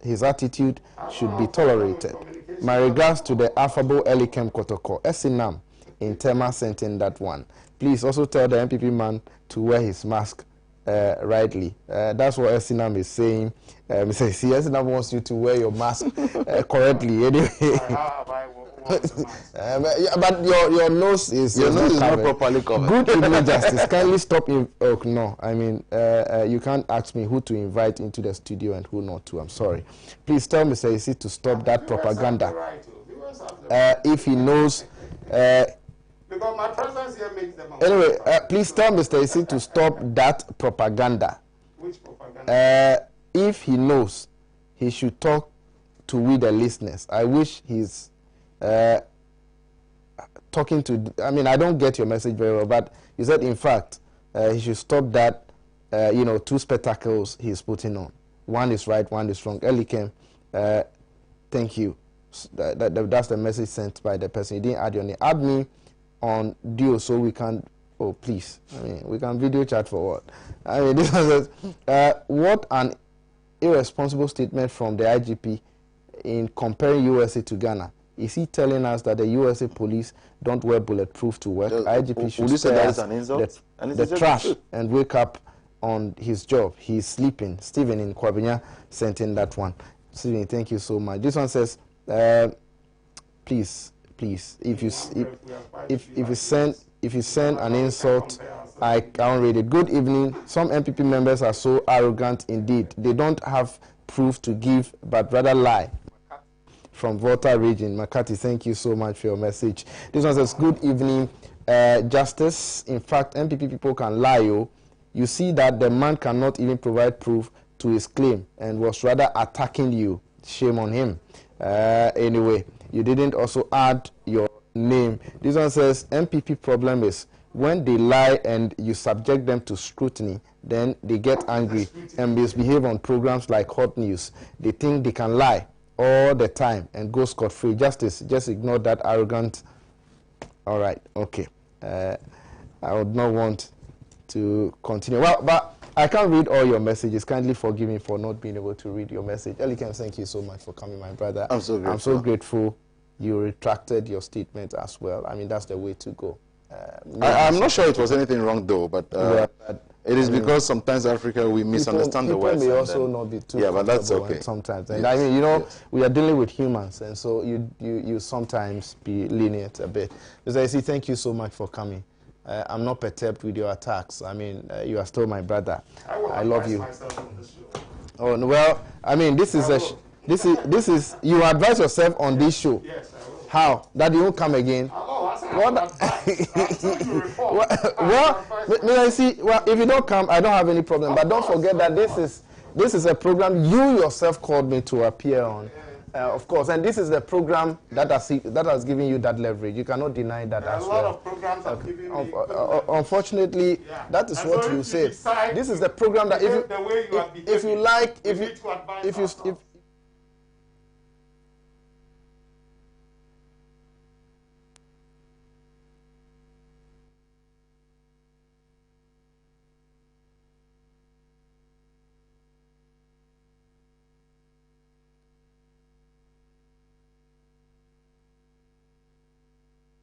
his attitude should be tolerated. My regards to the affable Elikem Kotoko, Esinam in Tema sent in that one. Please also tell the MPP man to wear his mask rightly. That's what Esinam is saying. Mr. C. Esinam wants you to wear your mask correctly. Anyway. But your nose is not properly covered. Good evening, Justice. Kindly stop. No, I mean you can't ask me who to invite into the studio and who not to. I'm sorry. Please tell Mr. Isi to stop that propaganda. If he knows. Because my presence here makes them. Anyway, please tell Mr. Isi to stop that propaganda. Which propaganda? If he knows, he should talk to we the listeners. I wish he's talking to. I mean, I don't get your message very well, but you said, in fact, he should stop that. 2 spectacles he's putting on. One is right, one is wrong. Elikem, thank you. That's the message sent by the person. You didn't add your name. Add me on Duo so we can. Oh, please. I mean, we can video chat for what? I mean, this one says, what an irresponsible statement from the IGP in comparing USA to Ghana. Is he telling us that the USA police don't wear bulletproof to work? IGP should spare us the trash and wake up on his job. He's sleeping. Stephen in Kwabinya sent in that one. Stephen, thank you so much. This one says, please, if you send an insult, I can't read it. Good evening. Some MPP members are so arrogant indeed. They don't have proof to give, but rather lie. From Volta region, Makati, thank you so much for your message. This one says, good evening, Justice. In fact, MPP people can lie. You see that the man cannot even provide proof to his claim and was rather attacking you. Shame on him. Anyway, you didn't also add your name. This one says, MPP problem is when they lie and you subject them to scrutiny, then they get angry and misbehave on programs like Hot News. They think they can lie all the time and go scot-free. Justice, just ignore that arrogant. All right, okay. I would not want to continue. Well, but I can't read all your messages. Kindly forgive me for not being able to read your message. Elikem, thank you so much for coming, my brother. I'm so grateful. I'm so grateful you retracted your statement as well. I mean, that's the way to go. I'm not sure it was anything wrong, though, but it is because sometimes Africa, we misunderstand the words. People may also not be too but that's okay. Sometimes. And I mean, you know, we are dealing with humans, and so you sometimes be lenient a bit. Mr. AC, thank you so much for coming. I'm not perturbed with your attacks. I mean, you are still my brother. I love you. Oh well, I mean, this is you advise yourself on this show. Yes, I will. How? That you won't come again? Well, if you don't come, I don't have any problem. But don't forget that this is a program you yourself called me to appear on. Of course, and this is the program that has given you that leverage. You cannot deny that as well. A lot of programs have given me unfortunately, that is what you said. This is the program that if you like, if